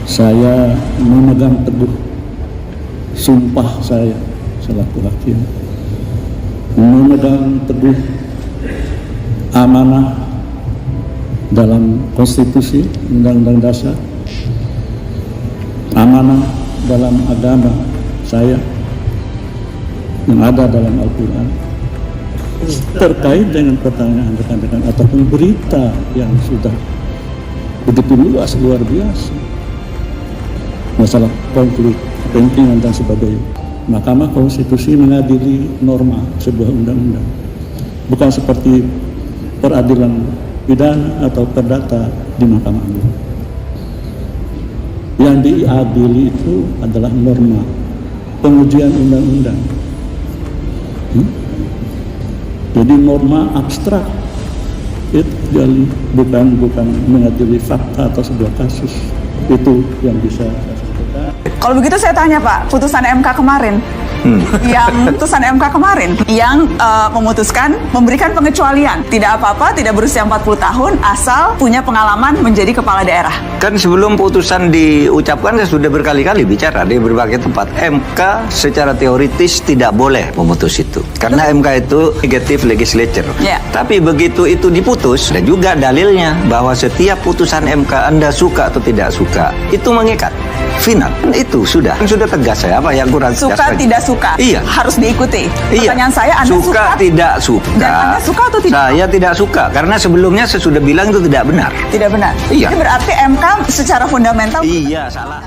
Saya memegang teguh sumpah saya selaku hakim, memegang teguh amanah dalam konstitusi, undang-undang dasar, amanah dalam agama saya yang ada dalam Al-Quran, terkait dengan pertanyaan rekan-rekan ataupun berita yang sudah begitu luas, luar biasa, masalah konflik kepentingan dan sebagainya. Mahkamah Konstitusi mengadili norma sebuah undang-undang, bukan seperti peradilan pidana atau perdata di Mahkamah Agung. Yang diadili itu adalah norma pengujian undang-undang. Jadi norma abstrak itu jadi bukan mengadili fakta atau sebuah kasus. Itu yang bisa saya sampaikan. Kalau begitu saya tanya Pak, putusan MK kemarin, yang memutuskan memberikan pengecualian, tidak apa-apa, tidak berusia 40 tahun, asal punya pengalaman menjadi kepala daerah. Kan sebelum putusan diucapkan saya sudah berkali-kali bicara di berbagai tempat. MK secara teoritis tidak boleh memutus itu, karena MK itu negative legislature. Tapi begitu itu diputus, ada juga dalilnya bahwa setiap putusan MK Anda suka atau tidak suka, itu mengikat. Final, itu sudah tegas. Saya apa yang kurang tegas suka lagi? Tidak suka, iya, harus diikuti. Iya. Pertanyaan saya, Anda suka tidak suka? Dan Anda suka atau tidak? Saya tidak suka, karena sebelumnya saya sudah bilang itu tidak benar. Tidak benar. Iya. Ini berarti MK secara fundamental. Iya, salah.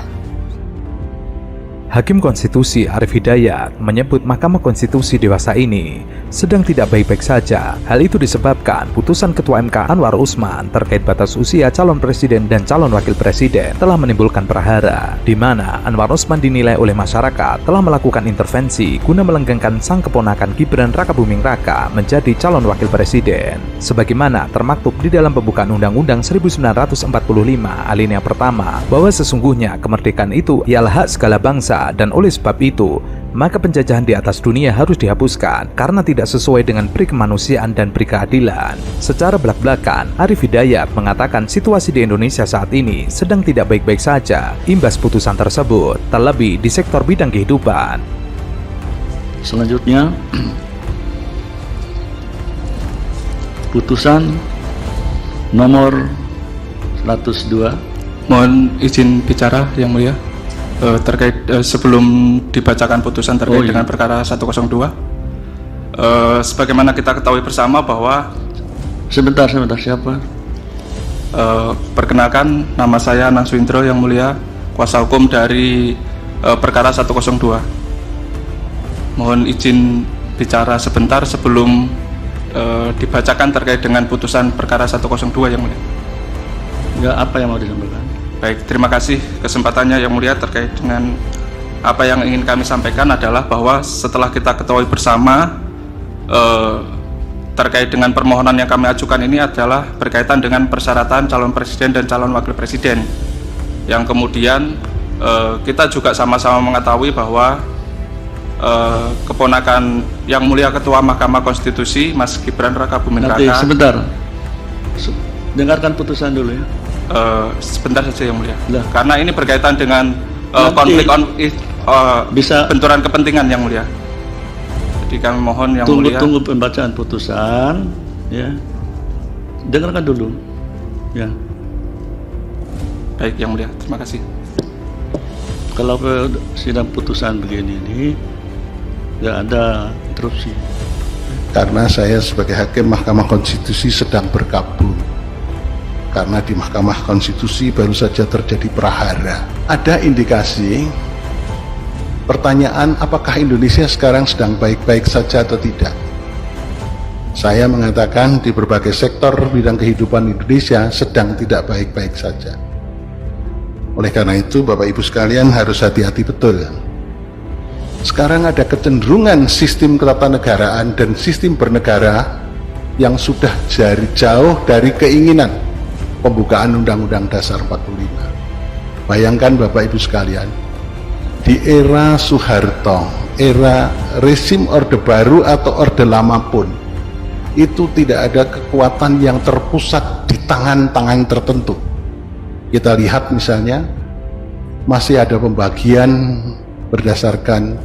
Hakim Konstitusi Arief Hidayat menyebut Mahkamah Konstitusi dewasa ini sedang tidak baik-baik saja. Hal itu disebabkan putusan Ketua MK Anwar Usman terkait batas usia calon presiden dan calon wakil presiden telah menimbulkan prahara, di mana Anwar Usman dinilai oleh masyarakat telah melakukan intervensi guna melenggangkan sang keponakan Gibran Rakabuming Raka menjadi calon wakil presiden. Sebagaimana termaktub di dalam pembukaan Undang-Undang 1945 alinea pertama bahwa sesungguhnya kemerdekaan itu ialah hak segala bangsa, dan oleh sebab itu maka penjajahan di atas dunia harus dihapuskan karena tidak sesuai dengan pri kemanusiaan dan pri keadilan. Secara belak-belakan, Arief Hidayat mengatakan situasi di Indonesia saat ini sedang tidak baik-baik saja imbas putusan tersebut, terlebih di sektor bidang kehidupan. Selanjutnya, putusan nomor 102. Mohon izin bicara Yang Mulia. Terkait sebelum dibacakan putusan terkait dengan perkara 102, sebagaimana kita ketahui bersama bahwa Sebentar, siapa? Perkenalkan, nama saya Naswindro Yang Mulia, kuasa hukum dari perkara 102. Mohon izin bicara sebentar sebelum dibacakan terkait dengan putusan perkara 102 Yang Mulia. Enggak, apa yang mau disampaikan? Baik, terima kasih kesempatannya Yang Mulia. Terkait dengan apa yang ingin kami sampaikan adalah bahwa setelah kita ketahui bersama terkait dengan permohonan yang kami ajukan ini adalah berkaitan dengan persyaratan calon presiden dan calon wakil presiden, yang kemudian kita juga sama-sama mengetahui bahwa keponakan Yang Mulia Ketua Mahkamah Konstitusi Mas Gibran Rakabuming Raka. Nanti sebentar, dengarkan putusan dulu ya. Sebentar saja Yang Mulia. Lah. Karena ini berkaitan dengan konflik bisa benturan kepentingan Yang Mulia. Jadi kami mohon Yang Mulia. Tunggu pembacaan putusan, ya. Dengarkan dulu, ya. Baik Yang Mulia, terima kasih. Kalau sidang putusan begini ini nggak ada interupsi. Karena saya sebagai hakim Mahkamah Konstitusi sedang berkabung. Karena di Mahkamah Konstitusi baru saja terjadi prahara. Ada indikasi pertanyaan apakah Indonesia sekarang sedang baik-baik saja atau tidak. Saya mengatakan di berbagai sektor bidang kehidupan Indonesia sedang tidak baik-baik saja. Oleh karena itu Bapak Ibu sekalian harus hati-hati betul. Sekarang ada kecenderungan sistem ketatanegaraan dan sistem bernegara yang sudah jauh dari keinginan pembukaan Undang-Undang Dasar 45. Bayangkan Bapak Ibu sekalian, di era Soeharto, era rezim Orde Baru atau Orde Lama pun, itu tidak ada kekuatan yang terpusat di tangan-tangan tertentu. Kita lihat misalnya masih ada pembagian berdasarkan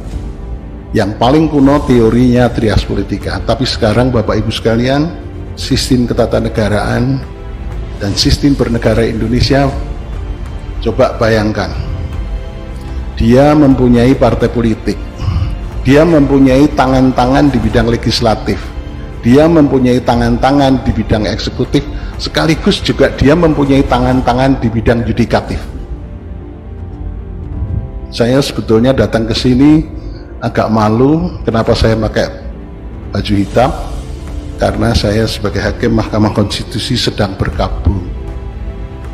yang paling kuno teorinya trias politika. Tapi sekarang Bapak Ibu sekalian, sistem ketatanegaraan dan sistem bernegara Indonesia, coba bayangkan, dia mempunyai partai politik, dia mempunyai tangan-tangan di bidang legislatif, dia mempunyai tangan-tangan di bidang eksekutif, sekaligus juga dia mempunyai tangan-tangan di bidang yudikatif. Saya sebetulnya datang ke sini agak malu. Kenapa saya pakai baju hitam? Karena saya sebagai hakim Mahkamah Konstitusi sedang berkabung.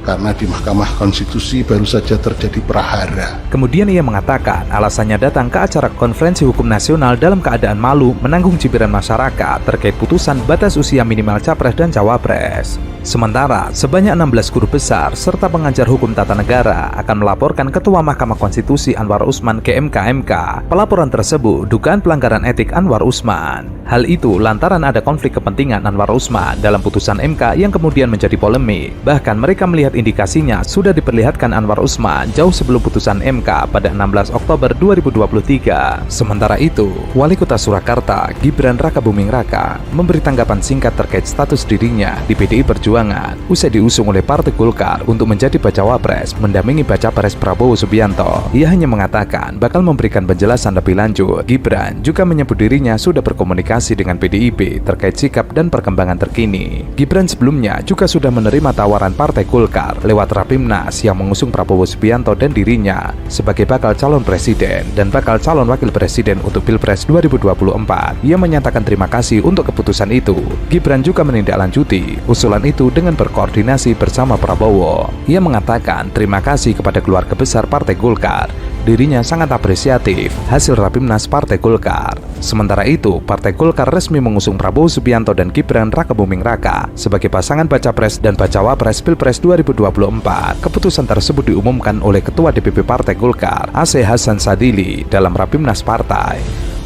Karena di Mahkamah Konstitusi baru saja terjadi prahara. Kemudian ia mengatakan alasannya datang ke acara Konferensi Hukum Nasional dalam keadaan malu menanggung cibiran masyarakat terkait putusan batas usia minimal Capres dan Cawapres. Sementara, sebanyak 16 guru besar serta pengajar hukum tata negara akan melaporkan Ketua Mahkamah Konstitusi Anwar Usman ke MK. Pelaporan tersebut dugaan pelanggaran etik Anwar Usman. Hal itu lantaran ada konflik kepentingan Anwar Usman dalam putusan MK yang kemudian menjadi polemik. Bahkan mereka melihat indikasinya sudah diperlihatkan Anwar Usman jauh sebelum putusan MK pada 16 Oktober 2023. Sementara itu, Wali Kota Surakarta, Gibran Rakabuming Raka, memberi tanggapan singkat terkait status dirinya di PDI Perjuangan usai diusung oleh Partai Golkar untuk menjadi Bacawa Pres mendampingi Baca Pres Prabowo Subianto. Ia hanya mengatakan bakal memberikan penjelasan lebih lanjut. Gibran juga menyebut dirinya sudah berkomunikasi dengan PDIP terkait sikap dan perkembangan terkini. Gibran sebelumnya juga sudah menerima tawaran Partai Golkar lewat Rapimnas yang mengusung Prabowo Subianto dan dirinya sebagai bakal calon presiden dan bakal calon wakil presiden untuk Pilpres 2024. Ia menyatakan terima kasih untuk keputusan itu. Gibran juga menindaklanjuti usulan itu dengan berkoordinasi bersama Prabowo. Ia mengatakan terima kasih kepada keluarga besar Partai Golkar. Dirinya sangat apresiatif hasil Rapimnas Partai Golkar. Sementara itu, Partai Golkar resmi mengusung Prabowo Subianto dan Gibran Rakabuming Raka sebagai pasangan Baca Pres dan Bacawa Pres Pilpres 2024. Keputusan tersebut diumumkan oleh Ketua DPP Partai Golkar, Aceh Hasan Sadili, dalam Rapimnas Partai.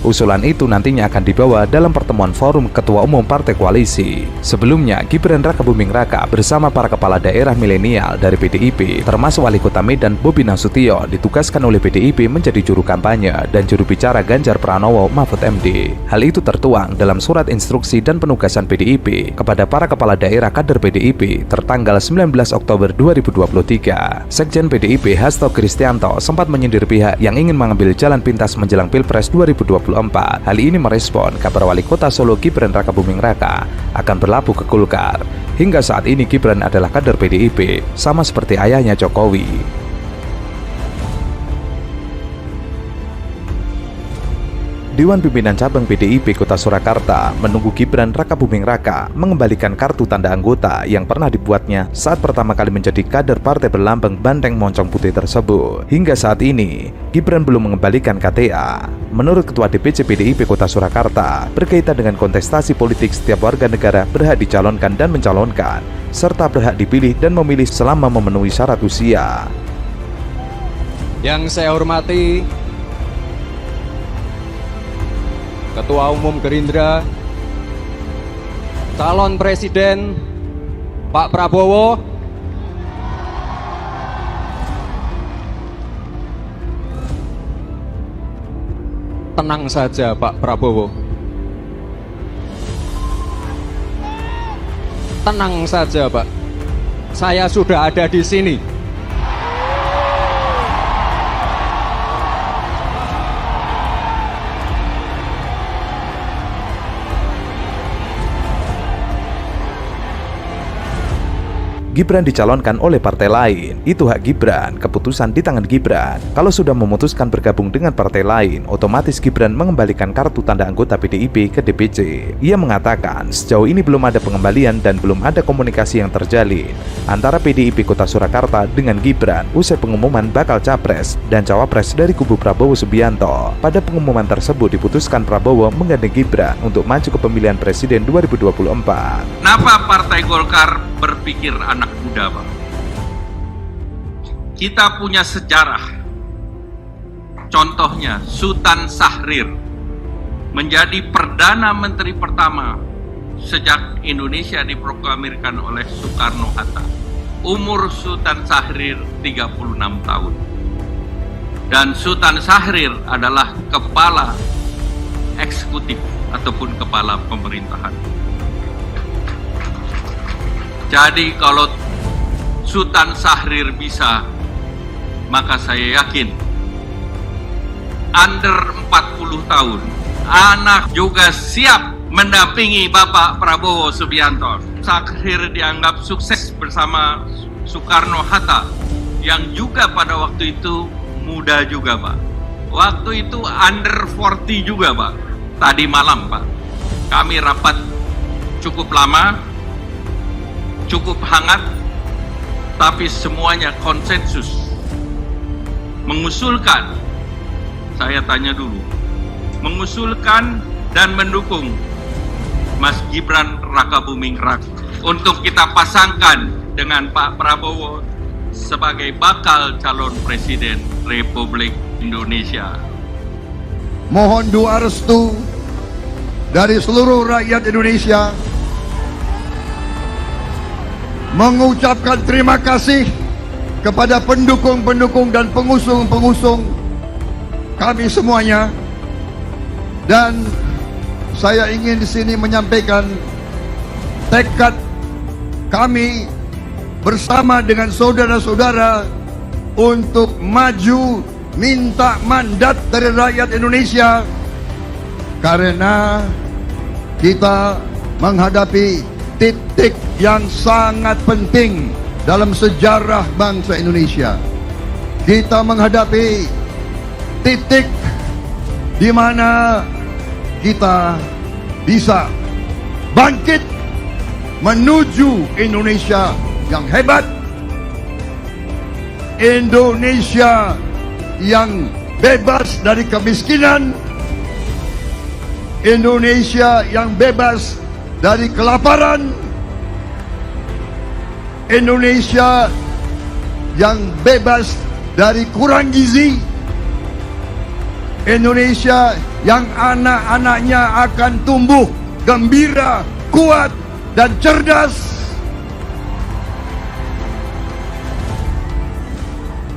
Usulan itu nantinya akan dibawa dalam pertemuan forum Ketua Umum Partai Koalisi. Sebelumnya, Gibran Rakabuming Raka bersama para kepala daerah milenial dari PDIP, termasuk Wali Kota Medan Bobi Nasution, ditugaskan oleh PDIP menjadi juru kampanye dan juru bicara Ganjar Pranowo Mahfud MD. Hal itu tertuang dalam surat instruksi dan penugasan PDIP kepada para kepala daerah kader PDIP tertanggal 19 Oktober 2023. Sekjen PDIP Hasto Kristianto sempat menyindir pihak yang ingin mengambil jalan pintas menjelang Pilpres 2024. Hal ini merespon kabar Wali Kota Solo Gibran Rakabuming Raka akan berlabuh ke Golkar. Hingga saat ini Gibran adalah kader PDIP, sama seperti ayahnya Jokowi. Dewan Pimpinan Cabang PDIP Kota Surakarta menunggu Gibran Rakabuming Raka mengembalikan kartu tanda anggota yang pernah dibuatnya saat pertama kali menjadi kader partai berlambang banteng moncong putih tersebut. Hingga saat ini, Gibran belum mengembalikan KTA. Menurut Ketua DPC PDIP Kota Surakarta, berkaitan dengan kontestasi politik, setiap warga negara berhak dicalonkan dan mencalonkan, serta berhak dipilih dan memilih selama memenuhi syarat usia. Yang saya hormati Ketua Umum Gerindra, calon presiden Pak Prabowo, tenang saja Pak Prabowo, tenang saja Pak, saya sudah ada di sini. Gibran dicalonkan oleh partai lain, itu hak Gibran, keputusan di tangan Gibran. Kalau sudah memutuskan bergabung dengan partai lain, otomatis Gibran mengembalikan kartu tanda anggota PDIP ke DPC. Ia mengatakan sejauh ini belum ada pengembalian dan belum ada komunikasi yang terjalin antara PDIP Kota Surakarta dengan Gibran usai pengumuman bakal Capres dan Cawapres dari kubu Prabowo Subianto. Pada pengumuman tersebut diputuskan Prabowo menggandeng Gibran untuk maju ke pemilihan presiden 2024. Kenapa Partai Golkar berpikir anak muda, Pak? Kita punya sejarah. Contohnya, Sultan Syahrir menjadi Perdana Menteri pertama sejak Indonesia diproklamirkan oleh Soekarno-Hatta. Umur Sultan Syahrir 36 tahun. Dan Sultan Syahrir adalah kepala eksekutif ataupun kepala pemerintahan. Jadi kalau Sultan Syahrir bisa, maka saya yakin under 40 tahun anak juga siap mendampingi Bapak Prabowo Subianto. Syahrir dianggap sukses bersama Soekarno-Hatta yang juga pada waktu itu muda juga, Pak. Waktu itu under 40 juga, Pak. Tadi malam, Pak, kami rapat cukup lama, cukup hangat, tapi semuanya konsensus mengusulkan, saya tanya dulu, mengusulkan dan mendukung Mas Gibran Rakabuming Raka untuk kita pasangkan dengan Pak Prabowo sebagai bakal calon presiden Republik Indonesia. Mohon doa restu dari seluruh rakyat Indonesia, mengucapkan terima kasih kepada pendukung-pendukung dan pengusung-pengusung kami semuanya. Dan saya ingin di sini menyampaikan tekad kami bersama dengan saudara-saudara untuk maju minta mandat dari rakyat Indonesia, karena kita menghadapi titik yang sangat penting dalam sejarah bangsa Indonesia. Kita menghadapi titik di mana kita bisa bangkit menuju Indonesia yang hebat, Indonesia yang bebas dari kemiskinan, Indonesia yang bebas dari kelaparan, Indonesia yang bebas dari kurang gizi, Indonesia yang anak-anaknya akan tumbuh gembira, kuat, dan cerdas.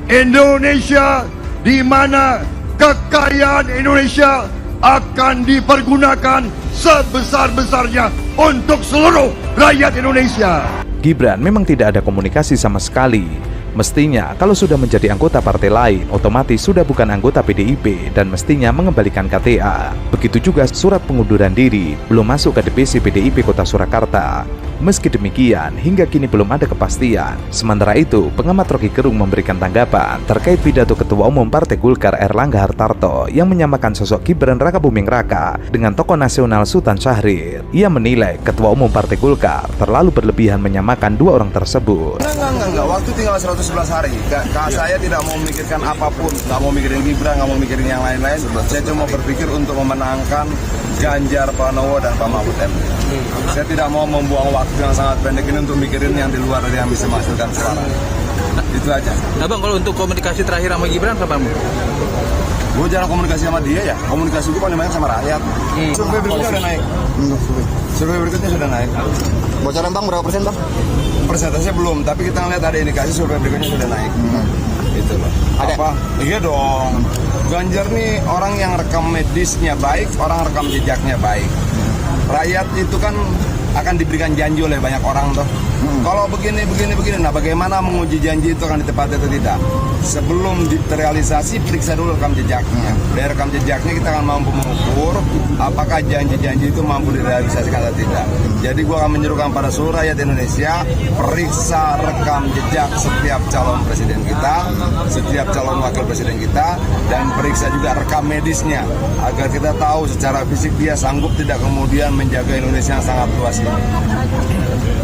Indonesia di mana kekayaan Indonesia akan dipergunakan sebesar-besarnya untuk seluruh rakyat Indonesia. Gibran memang tidak ada komunikasi sama sekali. Mestinya kalau sudah menjadi anggota partai lain, otomatis sudah bukan anggota PDIP dan mestinya mengembalikan KTA. Begitu juga surat pengunduran diri belum masuk ke DPC PDIP Kota Surakarta. Meski demikian, hingga kini belum ada kepastian. Sementara itu, pengamat Rocky Gerung memberikan tanggapan terkait pidato Ketua Umum Partai Golkar Erlangga Hartarto yang menyamakan sosok Gibran Rakabuming Raka dengan tokoh nasional Sultan Syahrir. Ia menilai Ketua Umum Partai Golkar terlalu berlebihan menyamakan dua orang tersebut. Enggak. Waktu tinggal 111 hari. Saya tidak mau memikirkan apapun. Nggak mau mikirin Gibran, nggak mau mikirin yang lain-lain. Saya cuma berpikir untuk memenangkan Ganjar Pranowo dan Pak Mahfud MD. Saya tidak mau membuang waktu yang sangat pendek ini untuk mikirin yang di luar dari yang bisa menghasilkan suara. Itu aja. Nah Bang, kalau untuk komunikasi terakhir sama Gibran kapan? Gue jarang komunikasi sama dia ya. Komunikasi gue paling banyak sama rakyat. Survei berikutnya udah naik. Survei berikutnya sudah naik. Bocoran Bang, berapa persen Bang? Persentase belum, tapi kita ngeliat ada indikasi survei berikutnya sudah naik. Itu loh. Apa? Iya dong. Ganjar nih orang yang rekam medisnya baik, orang rekam jejaknya baik. Rakyat itu kan akan diberikan janji oleh banyak orang tuh. Kalau begini, nah bagaimana menguji janji itu akan ditepati atau tidak? Sebelum terrealisasi, periksa dulu rekam jejaknya. Dari rekam jejaknya kita akan mampu mengukur apakah janji-janji itu mampu direalisasikan atau tidak. Jadi gua akan menyerukan pada seluruh rakyat Indonesia, periksa rekam jejak setiap calon presiden kita, setiap calon wakil presiden kita, dan periksa juga rekam medisnya agar kita tahu secara fisik dia sanggup tidak kemudian menjaga Indonesia yang sangat luas ini.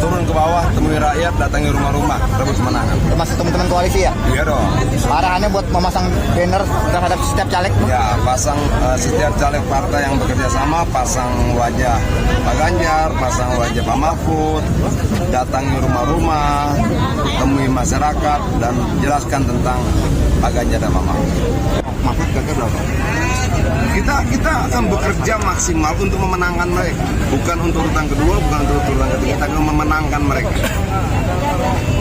Turun ke bawah, temui rakyat, datangi rumah-rumah, rebut kemenangan. Termasuk teman-teman koalisi ya? Iya dong. Arahannya buat memasang banner terhadap setiap caleg? Ya, pasang setiap caleg partai yang bekerja sama, pasang wajah Pak Ganjar, pasang wajah Pak Mahfud, datangi rumah-rumah, temui masyarakat, dan jelaskan tentang Pak Ganjar dan Pak Mahfud. Mahfud gagal berapa? Kita akan bekerja maksimal untuk memenangkan mereka, bukan untuk urutan kedua, bukan untuk urutan ketiga, kita akan memenangkan mereka.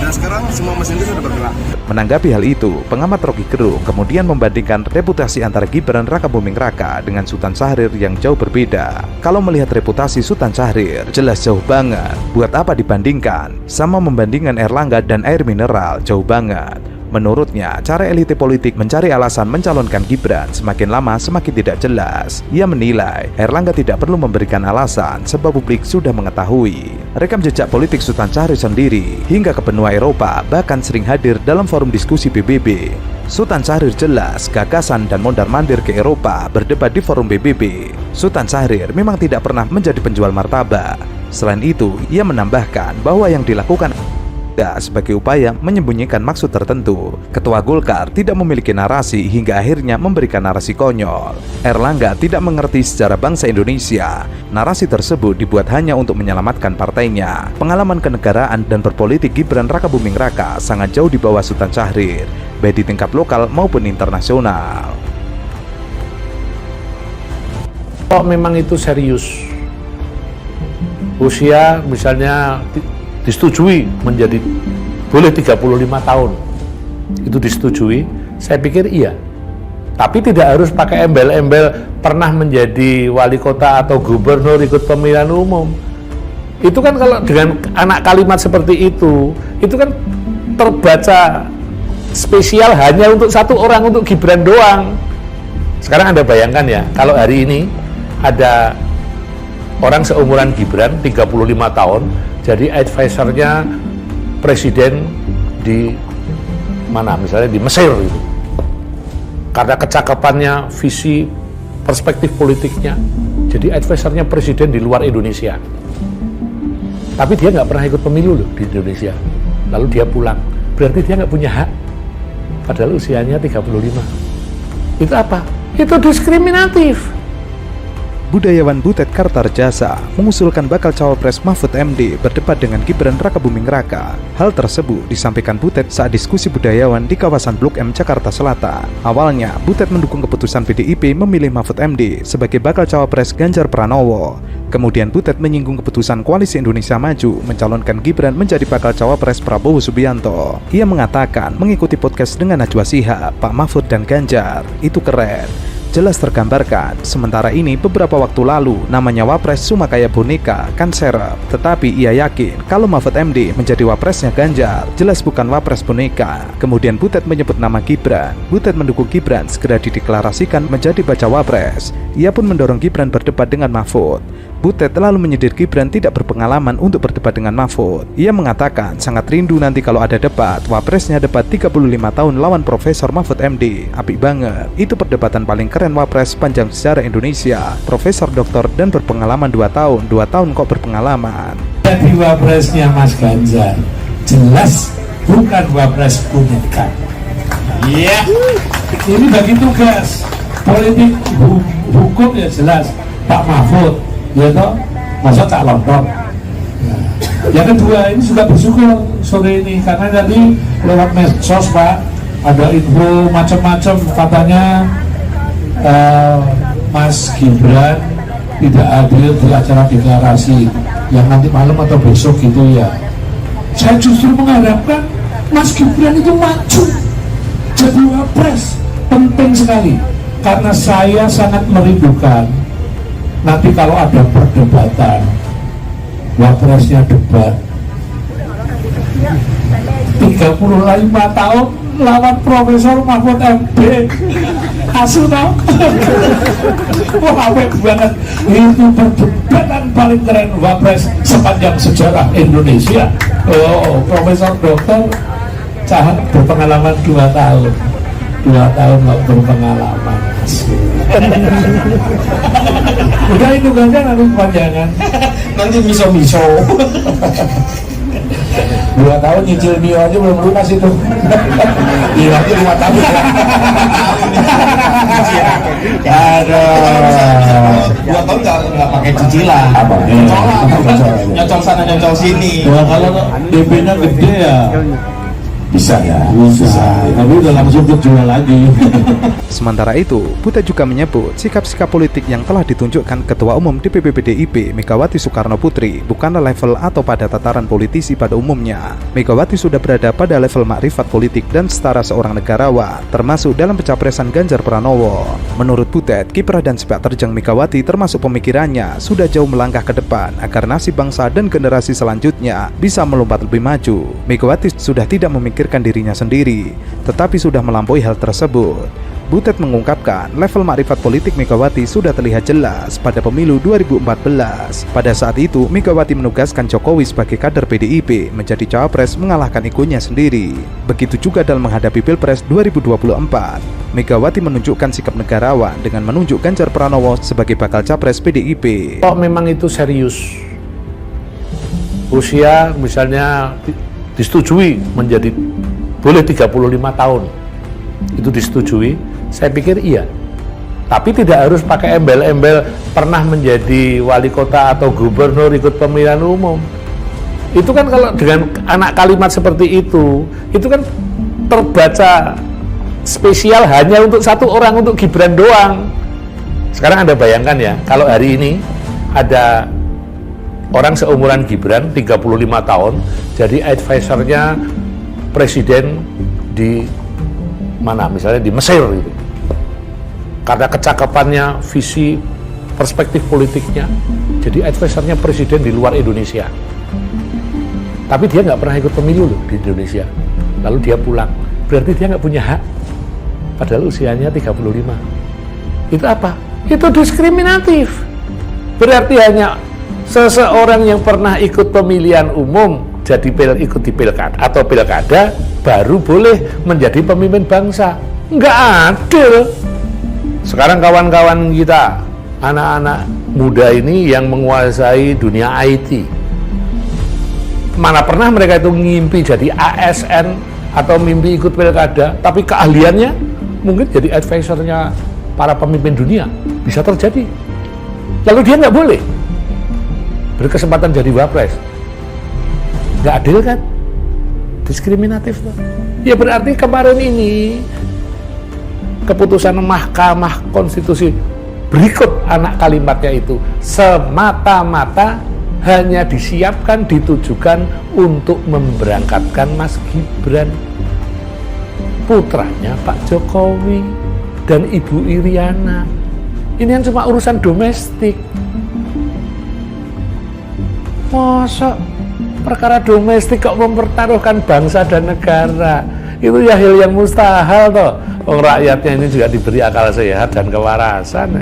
Dan sekarang semua mesin itu sudah bergerak. Menanggapi hal itu, pengamat Rocky Gerung kemudian membandingkan reputasi antara Gibran Rakabuming Raka dengan Sultan Syahrir yang jauh berbeda. Kalau melihat reputasi Sultan Syahrir, jelas jauh banget. Buat apa dibandingkan? Sama membandingkan Erlangga dan air mineral, jauh banget. Menurutnya, cara elite politik mencari alasan mencalonkan Gibran semakin lama semakin tidak jelas. Ia menilai Erlangga tidak perlu memberikan alasan sebab publik sudah mengetahui. Rekam jejak politik Sultan Syahrir sendiri hingga ke benua Eropa bahkan sering hadir dalam forum diskusi PBB. Sultan Syahrir jelas gagasan dan mondar-mandir ke Eropa berdebat di forum PBB. Sultan Syahrir memang tidak pernah menjadi penjual martabak. Selain itu, ia menambahkan bahwa yang dilakukan sebagai upaya menyembunyikan maksud tertentu. Ketua Golkar tidak memiliki narasi hingga akhirnya memberikan narasi konyol. Erlangga tidak mengerti sejarah bangsa Indonesia. Narasi tersebut dibuat hanya untuk menyelamatkan partainya. Pengalaman kenegaraan dan berpolitik Gibran Rakabuming Raka sangat jauh di bawah Sultan Syahrir, baik di tingkat lokal maupun internasional. Kalau memang itu serius, usia misalnya disetujui menjadi boleh 35 tahun, itu disetujui, saya pikir iya. Tapi tidak harus pakai embel-embel pernah menjadi wali kota atau gubernur ikut pemilihan umum. Itu kan kalau dengan anak kalimat seperti itu kan terbaca spesial hanya untuk satu orang, untuk Gibran doang. Sekarang Anda bayangkan ya, kalau hari ini ada orang seumuran Gibran 35 tahun jadi advisernya presiden di mana, misalnya di Mesir gitu. Karena kecakapannya, visi, perspektif politiknya, jadi advisernya presiden di luar Indonesia. Tapi dia nggak pernah ikut pemilu loh di Indonesia. Lalu dia pulang, berarti dia nggak punya hak. Padahal usianya 35. Itu apa? Itu diskriminatif. Budayawan Butet Kartarjasa mengusulkan bakal cawapres Mahfud MD berdebat dengan Gibran Rakabuming Raka. Hal tersebut disampaikan Butet saat diskusi budayawan di kawasan Blok M, Jakarta Selatan. Awalnya, Butet mendukung keputusan PDIP memilih Mahfud MD sebagai bakal cawapres Ganjar Pranowo. Kemudian Butet menyinggung keputusan Koalisi Indonesia Maju mencalonkan Gibran menjadi bakal cawapres Prabowo Subianto. Ia mengatakan mengikuti podcast dengan Najwa Shihab, Pak Mahfud dan Ganjar, itu keren. Jelas tergambarkan, sementara ini beberapa waktu lalu namanya Wapres cuma kayak boneka, kan serep. Tetapi ia yakin kalau Mahfud MD menjadi Wapresnya Ganjar, jelas bukan Wapres boneka. Kemudian Butet menyebut nama Gibran. Butet mendukung Gibran segera dideklarasikan menjadi bacawa Wapres. Ia pun mendorong Gibran berdebat dengan Mahfud. Butet lalu menyindir Gibran tidak berpengalaman untuk berdebat dengan Mahfud. Ia mengatakan sangat rindu nanti kalau ada debat. Wapresnya debat 35 tahun lawan Profesor Mahfud MD. Apik banget. Itu perdebatan paling keren Wapres panjang sejarah Indonesia. Profesor doktor dan berpengalaman 2 tahun. 2 tahun kok berpengalaman. Jadi Wapresnya Mas Ganjar jelas bukan Wapres boneka. Iya. Ini bagi tugas politik hukum ya jelas Pak Mahfud. Ya toh, masa tak lontong. Yang kedua, ini juga bersyukur sore ini karena tadi lewat medsos Pak ada info macam-macam katanya Mas Gibran tidak hadir di acara deklarasi yang nanti malam atau besok gitu ya. Saya justru mengharapkan Mas Gibran itu maju jadi wapres, penting sekali karena saya sangat merindukan nanti kalau ada perdebatan, wapresnya debat 35 tahun lawan Profesor Mahfud MD. Asu tau? Wah, apik banget. Itu perdebatan paling keren wapres sepanjang sejarah Indonesia. Oh, Profesor Dokter Cahat berpengalaman 2 tahun. 2 tahun nggak berpengalaman. Udah itu aja nanti kepanjangan. Nanti miso-miso. 2 tahun nyicil Mio aja belum lunas itu. Iya, nanti 5 tahun. Aduh. 2 tahun nggak pakai cicilan. Nyocol sana nyocol sini. Kalau DP-nya gede ya Bisa ya, tapi udah langsung jual lagi. Sementara itu, Butet juga menyebut sikap-sikap politik yang telah ditunjukkan Ketua Umum DPP PDIP Megawati Soekarno Putri bukanlah level atau pada tataran politisi pada umumnya. Megawati sudah berada pada level makrifat politik dan setara seorang negarawan, termasuk dalam pencapresan Ganjar Pranowo. Menurut Butet, kiprah dan sepak terjang Megawati termasuk pemikirannya sudah jauh melangkah ke depan agar nasib bangsa dan generasi selanjutnya bisa melompat lebih maju. Megawati sudah tidak memikirkan dirinya sendiri, tetapi sudah melampaui hal tersebut. Butet mengungkapkan level makrifat politik Megawati sudah terlihat jelas pada pemilu 2014. Pada saat itu, Megawati menugaskan Jokowi sebagai kader PDIP menjadi cawapres mengalahkan egonya sendiri. Begitu juga dalam menghadapi Pilpres 2024. Megawati menunjukkan sikap negarawan dengan menunjuk Ganjar Pranowo sebagai bakal capres PDIP. Kalau memang itu serius, usia misalnya disetujui menjadi boleh 35 tahun, itu disetujui, saya pikir iya. Tapi tidak harus pakai embel-embel pernah menjadi wali kota atau gubernur ikut pemilihan umum. Itu kan kalau dengan anak kalimat seperti itu kan terbaca spesial hanya untuk satu orang, untuk Gibran doang. Sekarang Anda bayangkan ya, kalau hari ini ada orang seumuran Gibran 35 tahun jadi advisernya presiden di mana, misalnya di Mesir gitu. Karena kecakapannya, visi, perspektif politiknya, jadi advisernya presiden di luar Indonesia. Tapi dia nggak pernah ikut pemilu loh di Indonesia. Lalu dia pulang, berarti dia nggak punya hak. Padahal usianya 35. Itu apa? Itu diskriminatif. Berarti hanya seseorang yang pernah ikut pemilihan umum jadi ikut di pilkada atau pilkada baru boleh menjadi pemimpin bangsa. Nggak adil. Sekarang kawan-kawan kita, anak-anak muda ini yang menguasai dunia IT, mana pernah mereka itu ngimpi jadi ASN atau mimpi ikut pilkada, tapi keahliannya mungkin jadi advisernya para pemimpin dunia. Bisa terjadi. Lalu dia nggak boleh berkesempatan jadi wapres. Nggak adil kan? Diskriminatif tuh. Ya berarti kemarin ini keputusan Mahkamah Konstitusi berikut anak kalimatnya itu semata-mata hanya disiapkan, ditujukan untuk memberangkatkan Mas Gibran, putranya Pak Jokowi dan Ibu Iriana. Ini yang cuma urusan domestik. Masa perkara domestik kok mempertaruhkan bangsa dan negara? Itu ya hal yang mustahil toh. Rakyatnya ini juga diberi akal sehat dan kewarasan.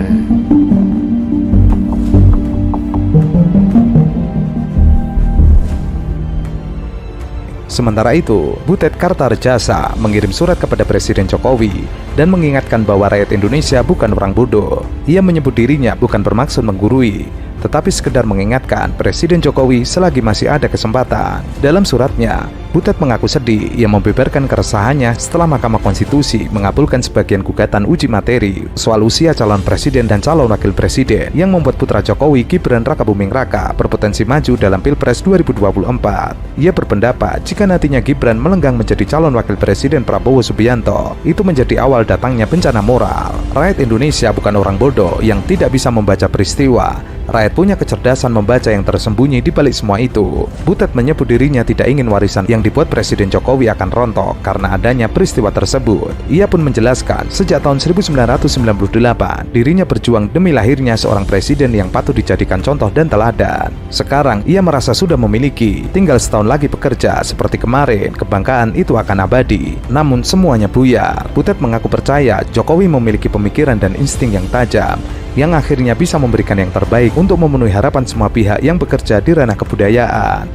Sementara itu, Butet Kartarjasa mengirim surat kepada Presiden Jokowi dan mengingatkan bahwa rakyat Indonesia bukan orang bodoh. Ia menyebut dirinya bukan bermaksud menggurui, tetapi sekedar mengingatkan Presiden Jokowi selagi masih ada kesempatan. Dalam suratnya, Butet mengaku sedih ia membeberkan keresahannya setelah Mahkamah Konstitusi mengabulkan sebagian gugatan uji materi soal usia calon presiden dan calon wakil presiden yang membuat putra Jokowi, Gibran Rakabuming Raka, berpotensi maju dalam Pilpres 2024. Ia berpendapat jika nantinya Gibran melenggang menjadi calon wakil presiden Prabowo Subianto, itu menjadi awal datangnya bencana moral. Rakyat Indonesia bukan orang bodoh yang tidak bisa membaca peristiwa. Rakyat punya kecerdasan membaca yang tersembunyi di balik semua itu. Butet menyebut dirinya tidak ingin warisan yang dibuat Presiden Jokowi akan rontok karena adanya peristiwa tersebut. Ia pun menjelaskan sejak tahun 1998 dirinya berjuang demi lahirnya seorang presiden yang patut dijadikan contoh dan teladan. Sekarang ia merasa sudah memiliki, tinggal setahun lagi bekerja seperti kemarin. Kebanggaan itu akan abadi, namun semuanya buyar. Butet mengaku percaya Jokowi memiliki pemikiran dan insting yang tajam yang akhirnya bisa memberikan yang terbaik untuk memenuhi harapan semua pihak yang bekerja di ranah kebudayaan.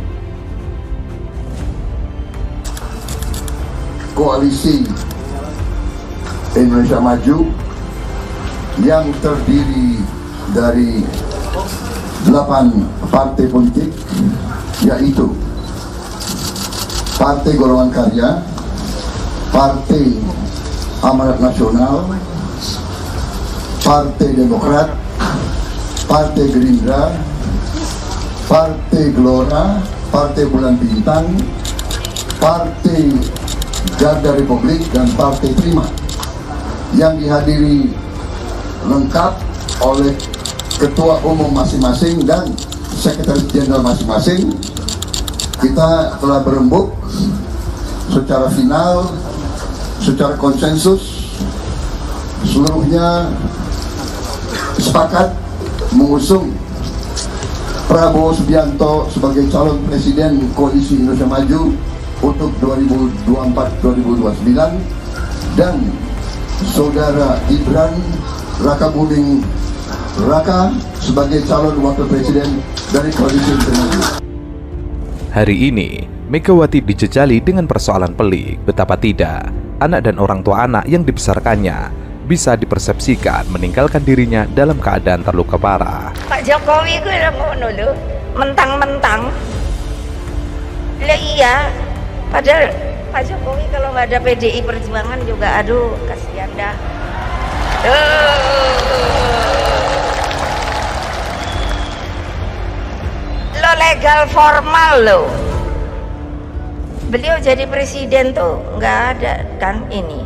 Koalisi Indonesia Maju yang terdiri dari 8 partai politik, yaitu Partai Golongan Karya, Partai Amanat Nasional, Partai Demokrat, Partai Gerindra, Partai Gelora, Partai Bulan Bintang, Partai Garda Republik dan Partai Prima yang dihadiri lengkap oleh ketua umum masing-masing dan sekretaris jenderal masing-masing. Kita telah berembuk secara final, secara konsensus, seluruhnya sepakat mengusung Prabowo Subianto sebagai calon presiden Koalisi Indonesia Maju untuk 2024-2029 dan Saudara Gibran Rakabuming Raka sebagai calon wakil presiden dari Koalisi Indonesia Maju. Hari ini, Megawati dijejali dengan persoalan pelik, betapa tidak anak dan orang tua anak yang dibesarkannya bisa dipersepsikan meninggalkan dirinya dalam keadaan terluka parah. Pak Jokowi gue udah ngono lho, mentang-mentang. Lah iya, padahal Pak Jokowi kalau nggak ada PDI Perjuangan juga, aduh kasihan dah. Lo legal formal lo. Beliau jadi presiden tuh nggak ada kan ini.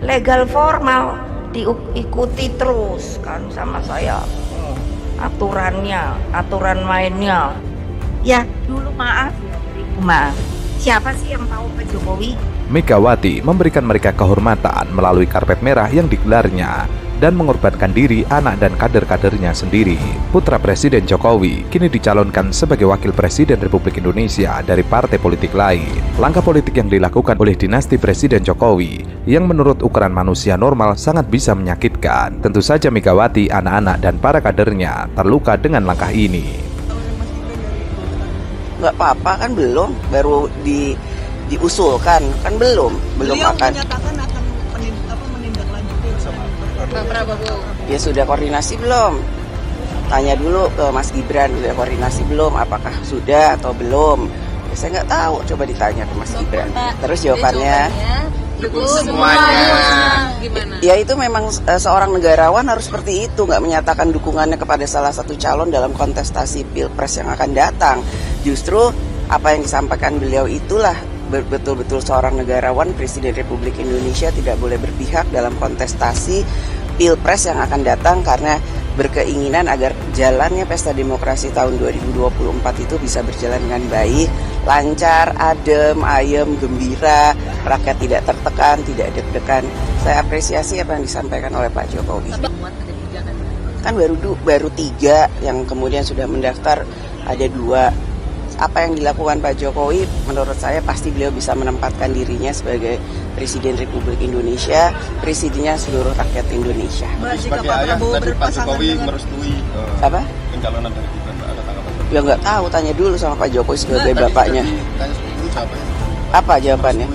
Legal formal diikuti terus kan sama saya. Aturannya, aturan mainnya. Ya dulu maaf, maaf. Siapa sih yang tahu Pak Jokowi? Megawati memberikan mereka kehormatan melalui karpet merah yang digelarnya dan mengorbankan diri anak dan kader-kadernya sendiri. Putra Presiden Jokowi kini dicalonkan sebagai Wakil Presiden Republik Indonesia dari partai politik lain. Langkah politik yang dilakukan oleh dinasti Presiden Jokowi yang menurut ukuran manusia normal sangat bisa menyakitkan. Tentu saja Megawati, anak-anak, dan para kadernya terluka dengan langkah ini. Nggak apa-apa kan belum, baru diusulkan kan belum akan. Menyatakan akan menindaklanjuti Pak Prabowo. Ya sudah koordinasi belum? Tanya dulu ke Mas Gibran, sudah koordinasi belum? Apakah sudah atau belum? Ya, saya nggak tahu, coba ditanya ke Mas Gibran. Terus jawabannya semuanya. Gimana? Ya itu memang seorang negarawan harus seperti itu, nggak menyatakan dukungannya kepada salah satu calon dalam kontestasi Pilpres yang akan datang. Justru apa yang disampaikan beliau itulah betul-betul seorang negarawan. Presiden Republik Indonesia tidak boleh berpihak dalam kontestasi Pilpres yang akan datang karena berkeinginan agar jalannya pesta demokrasi tahun 2024 itu bisa berjalan dengan baik, lancar, adem, ayem, gembira, rakyat tidak tertekan, tidak deg-degan. Saya apresiasi apa yang disampaikan oleh Pak Jokowi. Kan baru 3 yang kemudian sudah mendaftar, ada 2. Apa yang dilakukan Pak Jokowi, menurut saya pasti beliau bisa menempatkan dirinya sebagai Presiden Republik Indonesia, presidennya seluruh rakyat Indonesia. Sebagai ayah tadi Pak Jokowi merestui apa? Pencalonan dari Gibran, ada tanggapan? Ya nggak tahu, tanya dulu sama Pak Jokowi sebagai bapaknya. Apa jawabannya?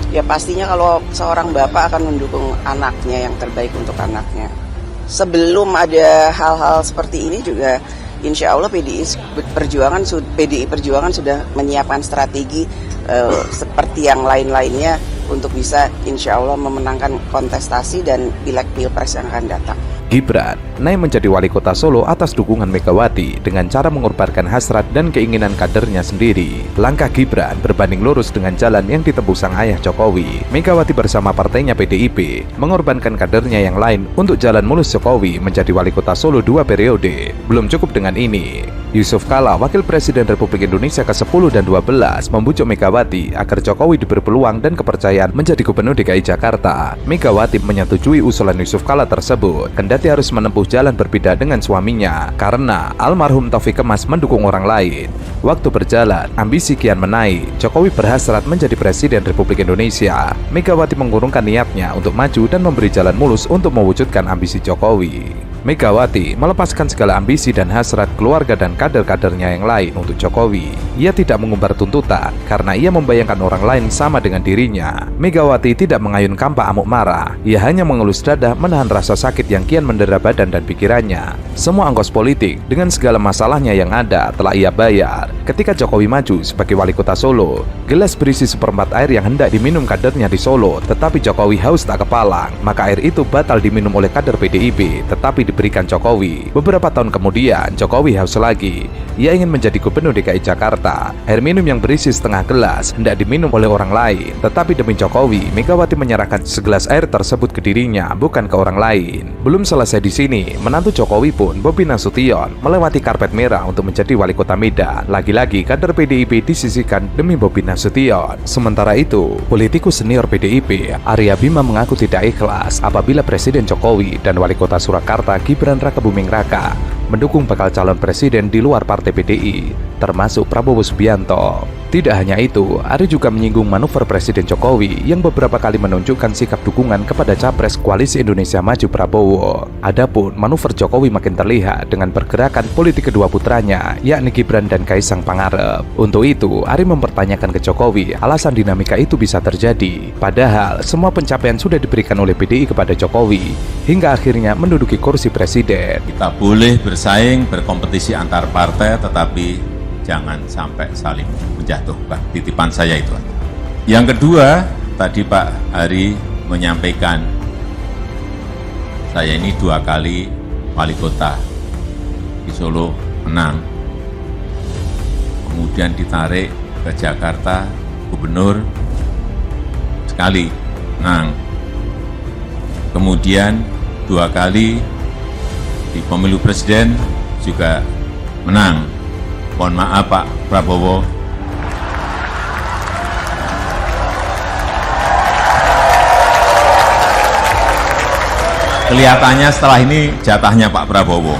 Ya pastinya kalau seorang bapak akan mendukung anaknya yang terbaik untuk anaknya. Sebelum ada hal-hal seperti ini juga, insya Allah PDI Perjuangan sudah menyiapkan strategi seperti yang lain-lainnya untuk bisa insya Allah memenangkan kontestasi dan pileg pilpres yang akan datang. Gibran naik menjadi wali kota Solo atas dukungan Megawati dengan cara mengorbankan hasrat dan keinginan kadernya sendiri. Langkah Gibran berbanding lurus dengan jalan yang ditempuh sang ayah Jokowi. Megawati bersama partainya PDIP mengorbankan kadernya yang lain untuk jalan mulus Jokowi menjadi wali kota Solo 2 periode. Belum cukup dengan ini, Yusuf Kala, Wakil Presiden Republik Indonesia ke-10 dan 12, membujuk Megawati agar Jokowi diberi peluang dan kepercayaan menjadi Gubernur DKI Jakarta. Megawati menyetujui usulan Yusuf Kala tersebut, kendati harus menempuh jalan berbeda dengan suaminya karena almarhum Taufik Kemas mendukung orang lain. Waktu berjalan, ambisi kian menaik. Jokowi berhasrat menjadi Presiden Republik Indonesia. Megawati mengurungkan niatnya untuk maju dan memberi jalan mulus untuk mewujudkan ambisi Jokowi. Megawati melepaskan segala ambisi dan hasrat keluarga dan kader-kadernya yang lain untuk Jokowi. Ia tidak mengumbar tuntutan karena ia membayangkan orang lain sama dengan dirinya. Megawati tidak mengayun kampak amuk marah. Ia hanya mengelus dada menahan rasa sakit yang kian mendera badan dan pikirannya. Semua ongkos politik dengan segala masalahnya yang ada telah ia bayar. Ketika Jokowi maju sebagai wali kota Solo, gelas berisi 1/4 air yang hendak diminum kadernya di Solo, tetapi Jokowi haus tak kepalang, maka air itu batal diminum oleh kader PDIP, tetapi diberikan Jokowi. Beberapa tahun kemudian, Jokowi haus lagi. Ia ingin menjadi gubernur DKI Jakarta. Air minum yang berisi setengah gelas hendak diminum oleh orang lain. Tetapi demi Jokowi, Megawati menyerahkan segelas air tersebut ke dirinya, bukan ke orang lain. Belum selesai di sini, menantu Jokowi pun, Bobi Nasution, melewati karpet merah untuk menjadi wali kota Medan. Lagi-lagi kader PDIP disisihkan demi Bobi Nasution. Sementara itu, politikus senior PDIP, Arya Bima mengaku tidak ikhlas apabila Presiden Jokowi dan wali kota Surakarta Gibran Rakabuming Raka mendukung bakal calon presiden di luar partai PDI, termasuk Prabowo Subianto. Tidak hanya itu, Ari juga menyinggung manuver Presiden Jokowi yang beberapa kali menunjukkan sikap dukungan kepada Capres Koalisi Indonesia Maju Prabowo. Adapun manuver Jokowi makin terlihat dengan pergerakan politik kedua putranya, yakni Gibran dan Kaisang Pangarep. Untuk itu, Ari mempertanyakan ke Jokowi alasan dinamika itu bisa terjadi. Padahal, semua pencapaian sudah diberikan oleh PDI kepada Jokowi, hingga akhirnya menduduki kursi presiden. Kita boleh bersaing, berkompetisi antar partai, tetapi jangan sampai saling menjatuhkan. Titipan saya itu. Yang kedua, tadi Pak Ari menyampaikan, saya ini 2 kali wali kota di Solo menang. Kemudian ditarik ke Jakarta, gubernur sekali menang. Kemudian 2 kali di pemilu presiden juga menang. Mohon maaf Pak Prabowo. Kelihatannya setelah ini jatahnya Pak Prabowo.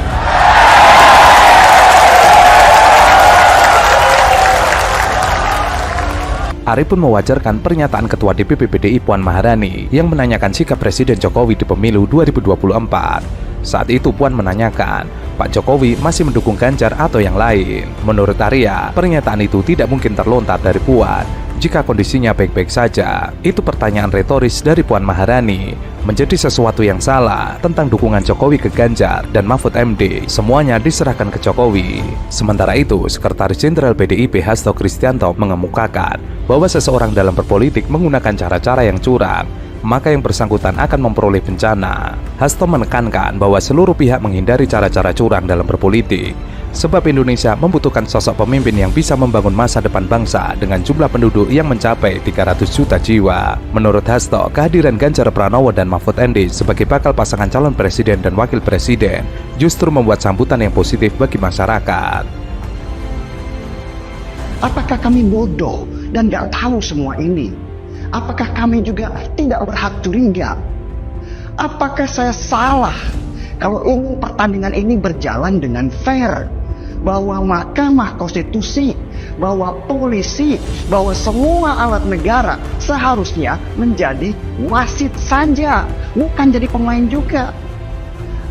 Ari pun mewajarkan pernyataan Ketua DPP PDI Puan Maharani yang menanyakan sikap Presiden Jokowi di pemilu 2024. Saat itu Puan menanyakan, Pak Jokowi masih mendukung Ganjar atau yang lain? Menurut Arya, pernyataan itu tidak mungkin terlontar dari Puan jika kondisinya baik-baik saja. Itu pertanyaan retoris dari Puan Maharani. Menjadi sesuatu yang salah tentang dukungan Jokowi ke Ganjar dan Mahfud MD, semuanya diserahkan ke Jokowi. Sementara itu, Sekretaris Jenderal PDIP Hasto Kristianto mengemukakan bahwa seseorang dalam berpolitik menggunakan cara-cara yang curang, maka yang bersangkutan akan memperoleh bencana. Hasto menekankan bahwa seluruh pihak menghindari cara-cara curang dalam berpolitik, sebab Indonesia membutuhkan sosok pemimpin yang bisa membangun masa depan bangsa dengan jumlah penduduk yang mencapai 300 juta jiwa. Menurut Hasto, kehadiran Ganjar Pranowo dan Mahfud MD sebagai bakal pasangan calon presiden dan wakil presiden justru membuat sambutan yang positif bagi masyarakat. Apakah kami bodoh dan gak tahu semua ini? Apakah kami juga tidak berhak curiga? Apakah saya salah kalau ingin pertandingan ini berjalan dengan fair? Bahwa Mahkamah Konstitusi, bahwa polisi, bahwa semua alat negara seharusnya menjadi wasit saja, bukan jadi pemain juga.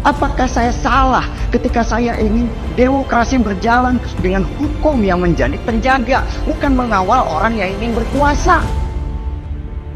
Apakah saya salah ketika saya ingin demokrasi berjalan dengan hukum yang menjadi penjaga, bukan mengawal orang yang ingin berkuasa?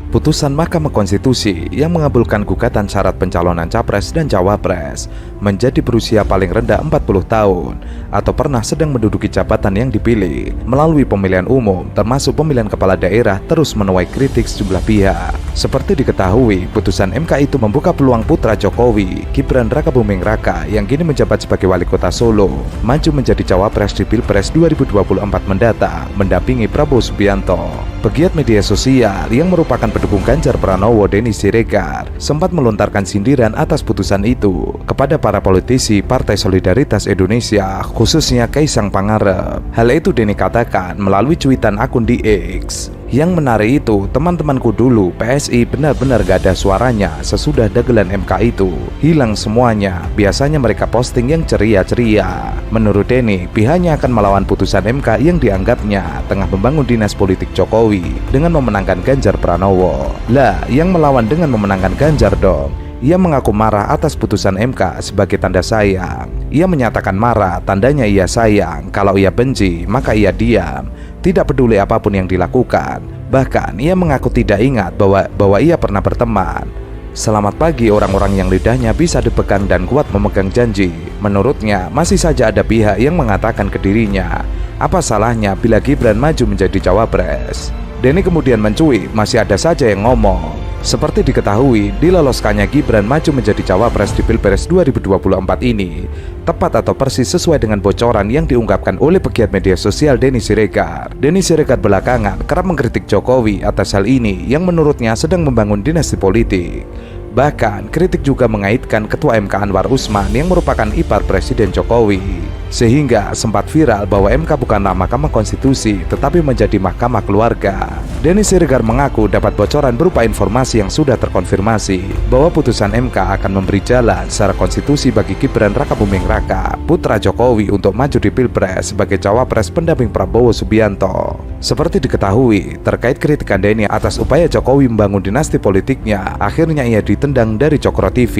Putusan Mahkamah Konstitusi yang mengabulkan gugatan syarat pencalonan Capres dan Cawapres menjadi berusia paling rendah 40 tahun atau pernah sedang menduduki jabatan yang dipilih melalui pemilihan umum termasuk pemilihan kepala daerah terus menuai kritik sejumlah pihak. Seperti diketahui, putusan MK itu membuka peluang putra Jokowi, Gibran Rakabuming Raka yang kini menjabat sebagai wali kota Solo, maju menjadi Cawapres di Pilpres 2024 mendatang mendampingi Prabowo Subianto. Pegiat media sosial yang merupakan pendukung Ganjar Pranowo, Denny Siregar, sempat melontarkan sindiran atas putusan itu kepada para politisi Partai Solidaritas Indonesia, khususnya Kaisang Pangarep. Hal itu Denny katakan melalui cuitan akun di X. Yang menarik itu, teman-temanku dulu PSI benar-benar gak ada suaranya sesudah dagelan MK itu. Hilang semuanya, biasanya mereka posting yang ceria-ceria. Menurut Denny, pihaknya akan melawan putusan MK yang dianggapnya tengah membangun dinas politik Jokowi dengan memenangkan Ganjar Pranowo. Lah, yang melawan dengan memenangkan Ganjar dong. Ia mengaku marah atas putusan MK sebagai tanda sayang. Ia menyatakan marah, tandanya ia sayang. Kalau ia benci, maka ia diam. Tidak peduli apapun yang dilakukan. Bahkan ia mengaku tidak ingat bahwa ia pernah berteman. Selamat pagi orang-orang yang lidahnya bisa dipegang dan kuat memegang janji. Menurutnya, masih saja ada pihak yang mengatakan ke dirinya, apa salahnya bila Gibran maju menjadi Cawapres? Denny kemudian mencuit, masih ada saja yang ngomong, Seperti diketahui, diloloskannya Gibran maju menjadi cawapres di Pilpres 2024 ini tepat atau persis sesuai dengan bocoran yang diungkapkan oleh pegiat media sosial Denny Siregar. Denny Siregar belakangan kerap mengkritik Jokowi atas hal ini yang menurutnya sedang membangun dinasti politik. Bahkan, kritik juga mengaitkan Ketua MK Anwar Usman yang merupakan ipar Presiden Jokowi. Sehingga sempat viral bahwa MK bukanlah Mahkamah Konstitusi tetapi menjadi Mahkamah Keluarga. Denny Siregar mengaku dapat bocoran berupa informasi yang sudah terkonfirmasi bahwa putusan MK akan memberi jalan secara konstitusi bagi Gibran Rakabuming Raka, putra Jokowi, untuk maju di Pilpres sebagai cawapres pendamping Prabowo Subianto. Seperti diketahui, terkait kritikan Denny atas upaya Jokowi membangun dinasti politiknya, akhirnya ia ditendang dari Cokro TV.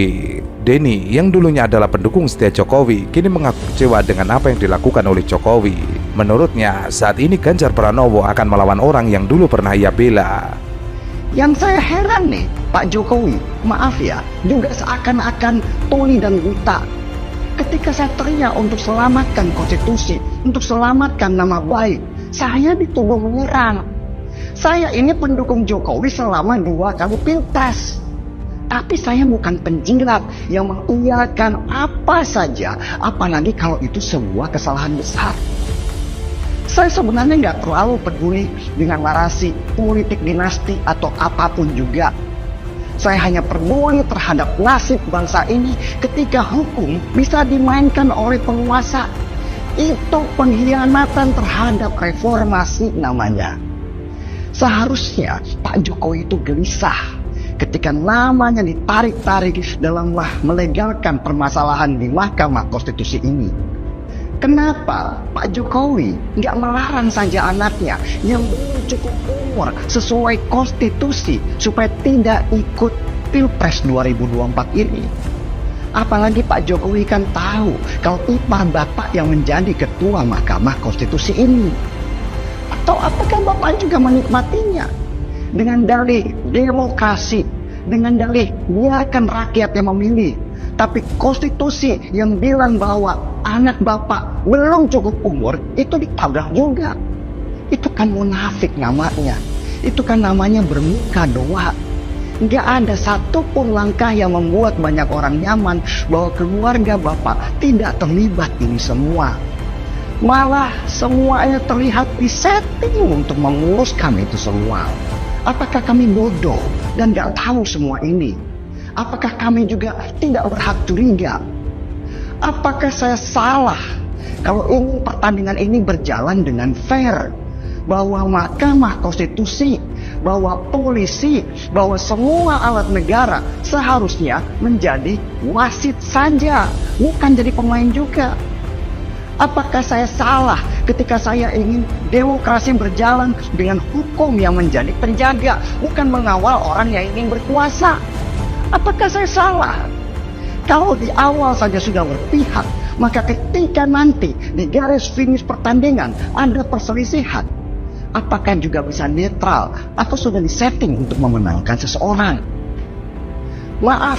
Denny yang dulunya adalah pendukung setia Jokowi kini mengaku kecewa dengan apa yang dilakukan oleh Jokowi. Menurutnya, saat ini Ganjar Pranowo akan melawan orang yang dulu pernah ia bela. Yang saya heran nih, Pak Jokowi, maaf ya, juga seakan-akan tuli dan buta. Ketika saya teriak untuk selamatkan konstitusi, untuk selamatkan nama baik, saya dituduh menyerang. Saya ini pendukung Jokowi selama 2 kali pilpres. Tapi saya bukan penjilat yang mengiyakan apa saja, apalagi kalau itu sebuah kesalahan besar. Saya sebenarnya nggak terlalu peduli dengan narasi politik dinasti atau apapun juga. Saya hanya peduli terhadap nasib bangsa ini ketika hukum bisa dimainkan oleh penguasa. Itu pengkhianatan terhadap reformasi namanya. Seharusnya Pak Jokowi itu gelisah ketika namanya ditarik-tarik dalam melegalkan permasalahan di Mahkamah Konstitusi ini. Kenapa Pak Jokowi nggak melarang saja anaknya yang belum cukup umur sesuai konstitusi supaya tidak ikut Pilpres 2024 ini? Apalagi Pak Jokowi kan tahu kalau ipar Bapak yang menjadi ketua Mahkamah Konstitusi ini. Atau apakah Bapak juga menikmatinya? Dengan dalih demokrasi, dengan dalih biarkan rakyat yang memilih. Tapi konstitusi yang bilang bahwa anak Bapak belum cukup umur, itu ditabrak juga. Itu kan munafik namanya. Itu kan namanya bermuka dua. Nggak ada satupun langkah yang membuat banyak orang nyaman bahwa keluarga Bapak tidak terlibat ini semua. Malah semuanya terlihat disetting untuk menguruskan itu semua. Apakah kami bodoh dan gak tahu semua ini? Apakah kami juga tidak berhak curiga? Apakah saya salah kalau ingin pertandingan ini berjalan dengan fair? Bahwa Mahkamah Konstitusi, bahwa polisi, bahwa semua alat negara seharusnya menjadi wasit saja, bukan jadi pemain juga. Apakah saya salah ketika saya ingin demokrasi berjalan dengan hukum yang menjadi penjaga, bukan mengawal orang yang ingin berkuasa? Apakah saya salah? Kalau di awal saja sudah berpihak, maka ketika nanti di garis finish pertandingan ada perselisihan, apakah juga bisa netral atau sudah disetting untuk memenangkan seseorang? Maaf,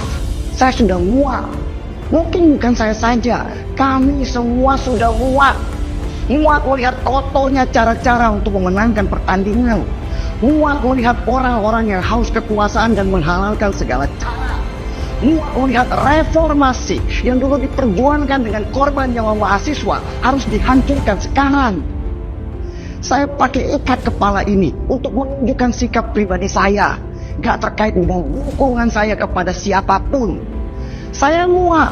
saya sudah muak. Mungkin bukan saya saja, kami semua sudah muak. Muak melihat kotornya cara-cara untuk memenangkan pertandingan. Muak melihat orang-orang yang haus kekuasaan dan menghalalkan segala cara. Muak melihat reformasi yang dulu diperjuangkan dengan korban nyawa mahasiswa harus dihancurkan sekarang. Saya pakai ikat kepala ini untuk menunjukkan sikap pribadi saya, gak terkait dengan dukungan saya kepada siapapun. Saya muak,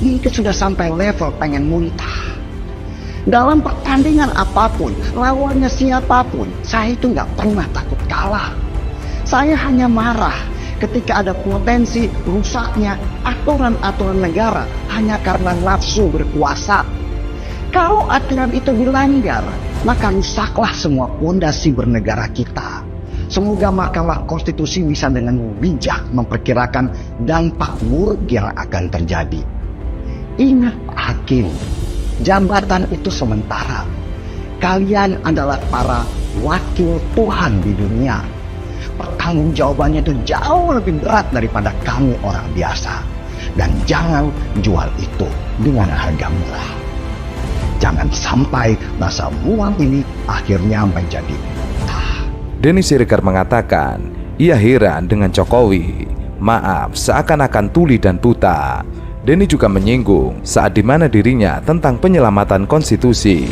mungkin sudah sampai level pengen muntah. Dalam pertandingan apapun, lawannya siapapun, saya itu gak pernah takut kalah. Saya hanya marah ketika ada potensi rusaknya aturan-aturan negara hanya karena nafsu berkuasa. Kalau aturan itu dilanggar, maka rusaklah semua fondasi bernegara kita. Semoga Mahkamah Konstitusi bisa dengan bijak memperkirakan dampak buruk yang akan terjadi. Ingat Pak Hakim, jabatan itu sementara. Kalian adalah para wakil Tuhan di dunia. Pertanggungjawabannya itu jauh lebih berat daripada kami orang biasa. Dan jangan jual itu dengan harga murah. Jangan sampai rasa muak ini akhirnya menjadi Denny Siregar mengatakan, Ia heran dengan Jokowi. Maaf, seakan-akan tuli dan buta. Denny juga menyinggung saat dimana dirinya tentang penyelamatan konstitusi.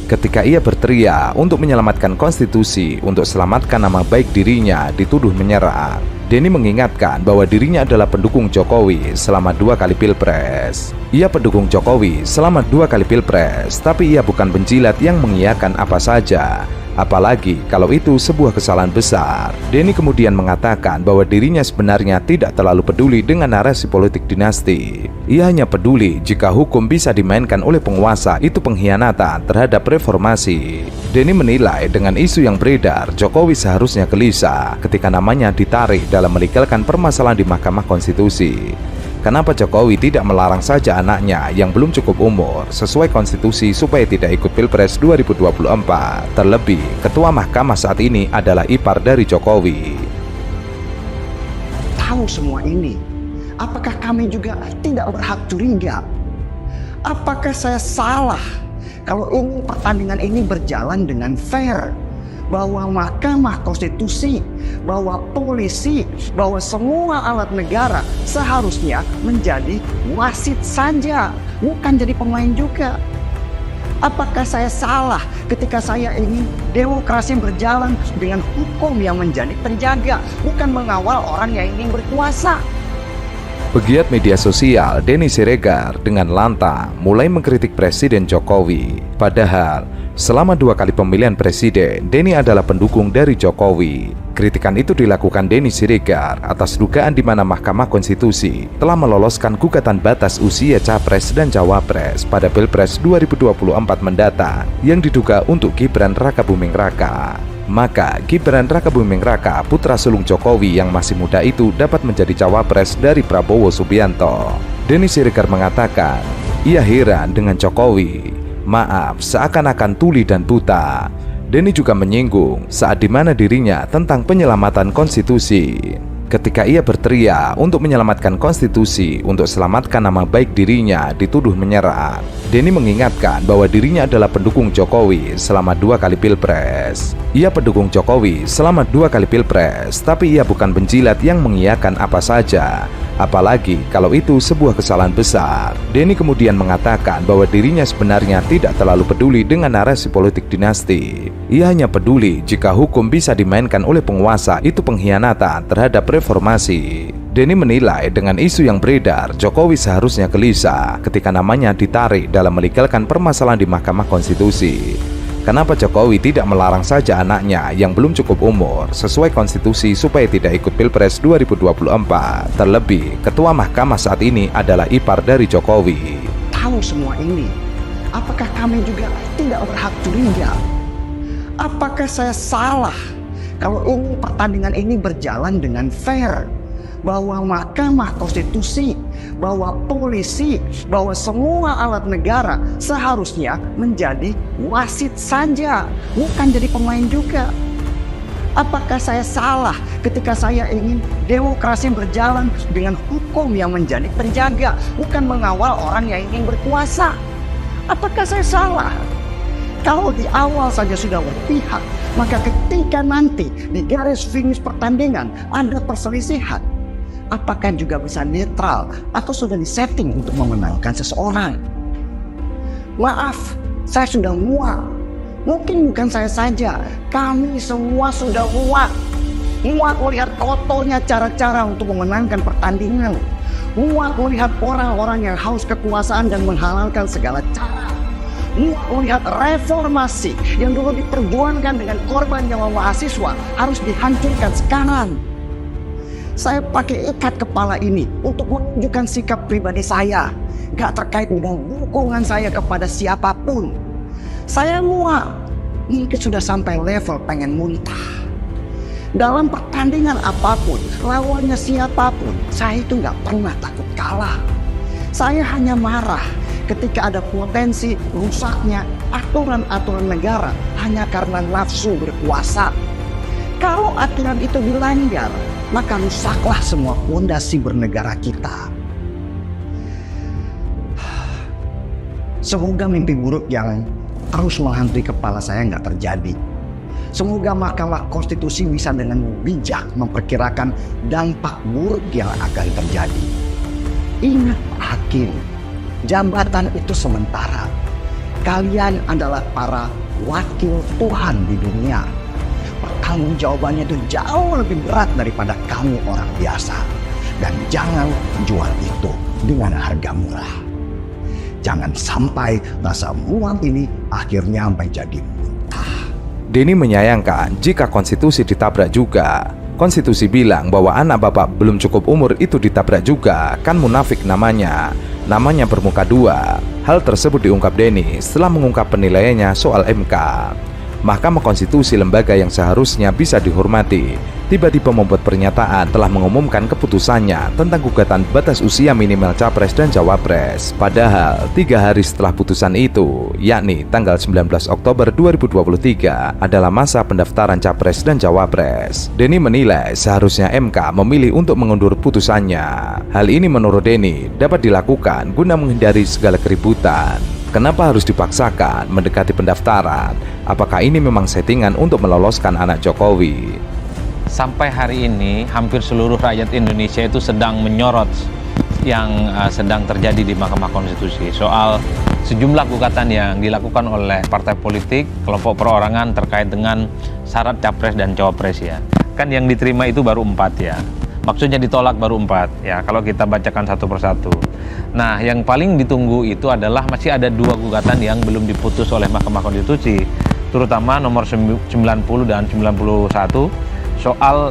Ketika ia berteriak untuk menyelamatkan konstitusi untuk selamatkan nama baik dirinya dituduh menyerang, Denny mengingatkan bahwa dirinya adalah pendukung Jokowi selama 2 kali pilpres. Ia pendukung Jokowi selama 2 kali pilpres, tapi ia bukan penjilat yang mengiyakan apa saja. Apalagi kalau itu sebuah kesalahan besar. Denny kemudian mengatakan bahwa dirinya sebenarnya tidak terlalu peduli dengan narasi politik dinasti. Ia hanya peduli jika hukum bisa dimainkan oleh penguasa itu pengkhianatan terhadap reformasi. Denny menilai dengan isu yang beredar, Jokowi seharusnya gelisah ketika namanya ditarik dalam melegalkan permasalahan di Mahkamah Konstitusi. Kenapa Jokowi tidak melarang saja anaknya yang belum cukup umur sesuai konstitusi supaya tidak ikut Pilpres 2024? Terlebih, ketua mahkamah saat ini adalah ipar dari Jokowi. Tahu semua ini, apakah kami juga tidak berhak curiga? Apakah saya salah kalau ingin pertandingan ini berjalan dengan fair? Bahwa Mahkamah Konstitusi, bahwa polisi, bahwa semua alat negara seharusnya menjadi wasit saja, bukan jadi pemain juga. Apakah saya salah ketika saya ingin demokrasi berjalan dengan hukum yang menjadi penjaga, bukan mengawal orang yang ingin berkuasa? Pegiat media sosial Denny Siregar dengan lantang mulai mengkritik Presiden Jokowi. Padahal selama 2 kali pemilihan presiden, Denny adalah pendukung dari Jokowi. Kritikan itu dilakukan Denny Siregar atas dugaan di mana Mahkamah Konstitusi telah meloloskan gugatan batas usia Capres dan Cawapres pada Pilpres 2024 mendatang yang diduga untuk Gibran Rakabuming Raka. Maka Gibran Rakabuming Raka, putra sulung Jokowi yang masih muda itu, dapat menjadi cawapres dari Prabowo Subianto. Denny Siregar mengatakan ia heran dengan Jokowi. Maaf, seakan-akan tuli dan buta. Denny juga menyinggung saat dimana dirinya tentang penyelamatan konstitusi. Ketika ia berteriak untuk menyelamatkan konstitusi untuk selamatkan nama baik dirinya dituduh menyerang, Denny mengingatkan bahwa dirinya adalah pendukung Jokowi selama 2 kali pilpres. Ia pendukung Jokowi selama 2 kali pilpres, tapi ia bukan penjilat yang mengiyakan apa saja. Apalagi kalau itu sebuah kesalahan besar. Denny kemudian mengatakan bahwa dirinya sebenarnya tidak terlalu peduli dengan narasi politik dinasti. Ia hanya peduli jika hukum bisa dimainkan oleh penguasa itu pengkhianatan terhadap reformasi. Denny menilai dengan isu yang beredar, Jokowi seharusnya gelisah ketika namanya ditarik dalam melegalkan permasalahan di Mahkamah Konstitusi. Kenapa Jokowi tidak melarang saja anaknya yang belum cukup umur sesuai konstitusi supaya tidak ikut Pilpres 2024? Terlebih, ketua mahkamah saat ini adalah ipar dari Jokowi. Tahu semua ini, apakah kami juga tidak berhak curiga? Apakah saya salah kalau ingin pertandingan ini berjalan dengan fair? Bahwa Mahkamah Konstitusi, bahwa polisi, bahwa semua alat negara seharusnya menjadi wasit saja, bukan jadi pemain juga. Apakah saya salah ketika saya ingin demokrasi berjalan dengan hukum yang menjadi penjaga, bukan mengawal orang yang ingin berkuasa? Apakah saya salah? Kalau di awal saja sudah berpihak, maka ketika nanti di garis finish pertandingan ada perselisihan, apakah juga bisa netral atau sudah disetting untuk memenangkan seseorang? Maaf, saya sudah muak. Mungkin bukan saya saja, kami semua sudah muak. Muak melihat kotornya cara-cara untuk memenangkan pertandingan. Muak melihat orang-orang yang haus kekuasaan dan menghalalkan segala cara. Muak melihat reformasi yang dulu diperjuangkan dengan korban nyawa mahasiswa harus dihancurkan sekarang. Saya pakai ikat kepala ini untuk menunjukkan sikap pribadi saya, gak terkait dengan dukungan saya kepada siapapun. Saya muak, mungkin sudah sampai level pengen muntah. Dalam pertandingan apapun, lawannya siapapun, saya itu gak pernah takut kalah. Saya hanya marah ketika ada potensi rusaknya aturan-aturan negara hanya karena nafsu berkuasa. Kalau aturan itu dilanggar, maka rusaklah semua fondasi bernegara kita. Semoga mimpi buruk yang terus menghantui kepala saya nggak terjadi. Semoga Mahkamah Konstitusi bisa dengan bijak memperkirakan dampak buruk yang akan terjadi. Ingat hakim, jabatan itu sementara. Kalian adalah para wakil Tuhan di dunia. Pertanggungjawabannya itu jauh lebih berat daripada kamu orang biasa. Dan jangan jual itu dengan harga murah. Jangan sampai rasa muak ini akhirnya menjadi Denny menyayangkan jika konstitusi ditabrak juga. Konstitusi bilang bahwa anak bapak belum cukup umur itu ditabrak juga, kan munafik namanya. Namanya bermuka dua. Hal tersebut diungkap Denny setelah mengungkap penilaiannya soal MK. Mahkamah Konstitusi, lembaga yang seharusnya bisa dihormati, tiba-tiba membuat pernyataan telah mengumumkan keputusannya tentang gugatan batas usia minimal Capres dan Cawapres. Padahal 3 hari setelah putusan itu, yakni tanggal 19 Oktober 2023, adalah masa pendaftaran Capres dan Cawapres. Denny menilai seharusnya MK memilih untuk mengundur putusannya. Hal ini menurut Denny dapat dilakukan guna menghindari segala keributan. Kenapa harus dipaksakan mendekati pendaftaran? Apakah ini memang settingan untuk meloloskan anak Jokowi? Sampai hari ini hampir seluruh rakyat Indonesia itu sedang menyorot yang sedang terjadi di Mahkamah Konstitusi soal sejumlah gugatan yang dilakukan oleh partai politik, kelompok perorangan terkait dengan syarat Capres dan Cawapres ya. Kan yang diterima itu baru 4 ya. Maksudnya ditolak baru 4 ya, kalau kita bacakan satu persatu. Nah, yang paling ditunggu itu adalah masih ada 2 gugatan yang belum diputus oleh Mahkamah Konstitusi, terutama nomor 90 dan 91 soal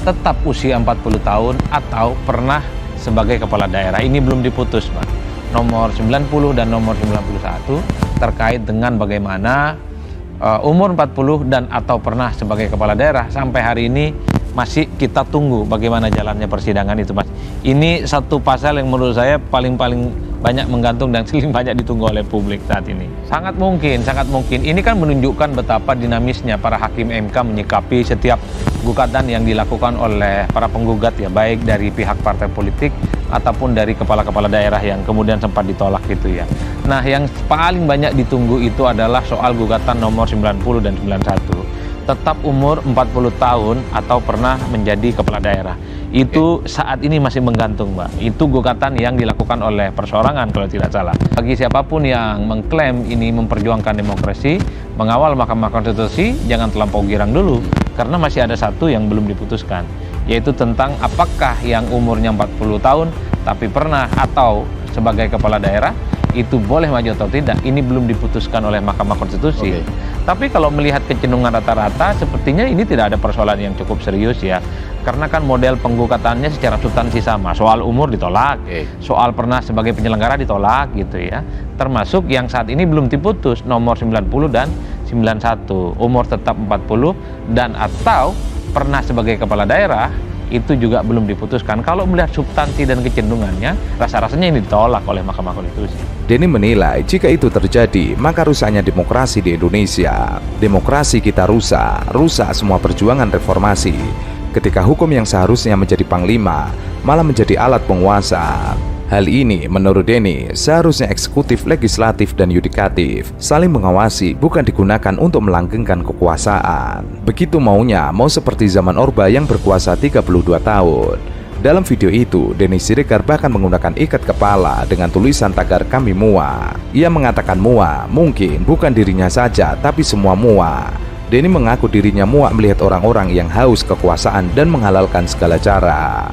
tetap usia 40 tahun atau pernah sebagai kepala daerah. Ini belum diputus, Pak. Nomor 90 dan nomor 91 terkait dengan bagaimana umur 40 dan atau pernah sebagai kepala daerah. Sampai hari ini masih kita tunggu bagaimana jalannya persidangan itu, Mas. Ini satu pasal yang menurut saya paling banyak menggantung dan paling banyak ditunggu oleh publik saat ini. Sangat mungkin. Ini kan menunjukkan betapa dinamisnya para hakim MK menyikapi setiap gugatan yang dilakukan oleh para penggugat ya, baik dari pihak partai politik ataupun dari kepala-kepala daerah yang kemudian sempat ditolak gitu ya. Nah, yang paling banyak ditunggu itu adalah soal gugatan nomor 90 dan 91. Tetap umur 40 tahun atau pernah menjadi kepala daerah. Itu saat ini masih menggantung, Mbak. Itu gugatan yang dilakukan oleh perseorangan kalau tidak salah. Bagi siapapun yang mengklaim ini memperjuangkan demokrasi, mengawal Mahkamah Konstitusi, jangan terlampau girang dulu. Karena masih ada satu yang belum diputuskan, yaitu tentang apakah yang umurnya 40 tahun tapi pernah atau sebagai kepala daerah itu boleh maju atau tidak. Ini belum diputuskan oleh Mahkamah Konstitusi. Tapi kalau melihat kecenderungan rata-rata, sepertinya ini tidak ada persoalan yang cukup serius ya. Karena kan model penggugatannya secara substansi sama. Soal umur ditolak, soal pernah sebagai penyelenggara ditolak gitu ya. Termasuk yang saat ini belum diputus, nomor 90 dan 91. Umur tetap 40 dan atau pernah sebagai kepala daerah, itu juga belum diputuskan. Kalau melihat substansi dan kecenderungannya, rasa-rasanya ini ditolak oleh Mahkamah Konstitusi. Denny menilai jika itu terjadi, maka rusaknya demokrasi di Indonesia. Demokrasi kita rusak semua perjuangan reformasi. Ketika hukum yang seharusnya menjadi panglima, malah menjadi alat penguasa. Hal ini menurut Denny seharusnya eksekutif, legislatif, dan yudikatif saling mengawasi, bukan digunakan untuk melanggengkan kekuasaan. Begitu maunya, mau seperti zaman Orba yang berkuasa 32 tahun. Dalam video itu, Denny Siregar bahkan menggunakan ikat kepala dengan tulisan tagar "Kami Mua". Ia mengatakan mua mungkin bukan dirinya saja, tapi semua mua. Denny mengaku dirinya muak melihat orang-orang yang haus kekuasaan dan menghalalkan segala cara.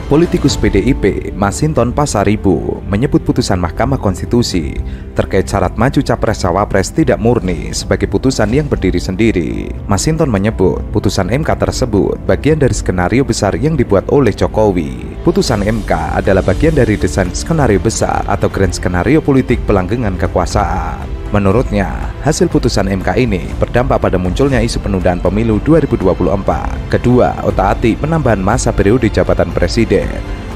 Politikus PDIP, Masinton Pasaribu, menyebut putusan Mahkamah Konstitusi terkait syarat maju Capres-Cawapres tidak murni sebagai putusan yang berdiri sendiri. Masinton menyebut putusan MK tersebut bagian dari skenario besar yang dibuat oleh Jokowi. Putusan MK adalah bagian dari desain skenario besar atau grand skenario politik pelanggengan kekuasaan. Menurutnya, hasil putusan MK ini berdampak pada munculnya isu penundaan pemilu 2024. Kedua, otak-atik penambahan masa periode jabatan presiden,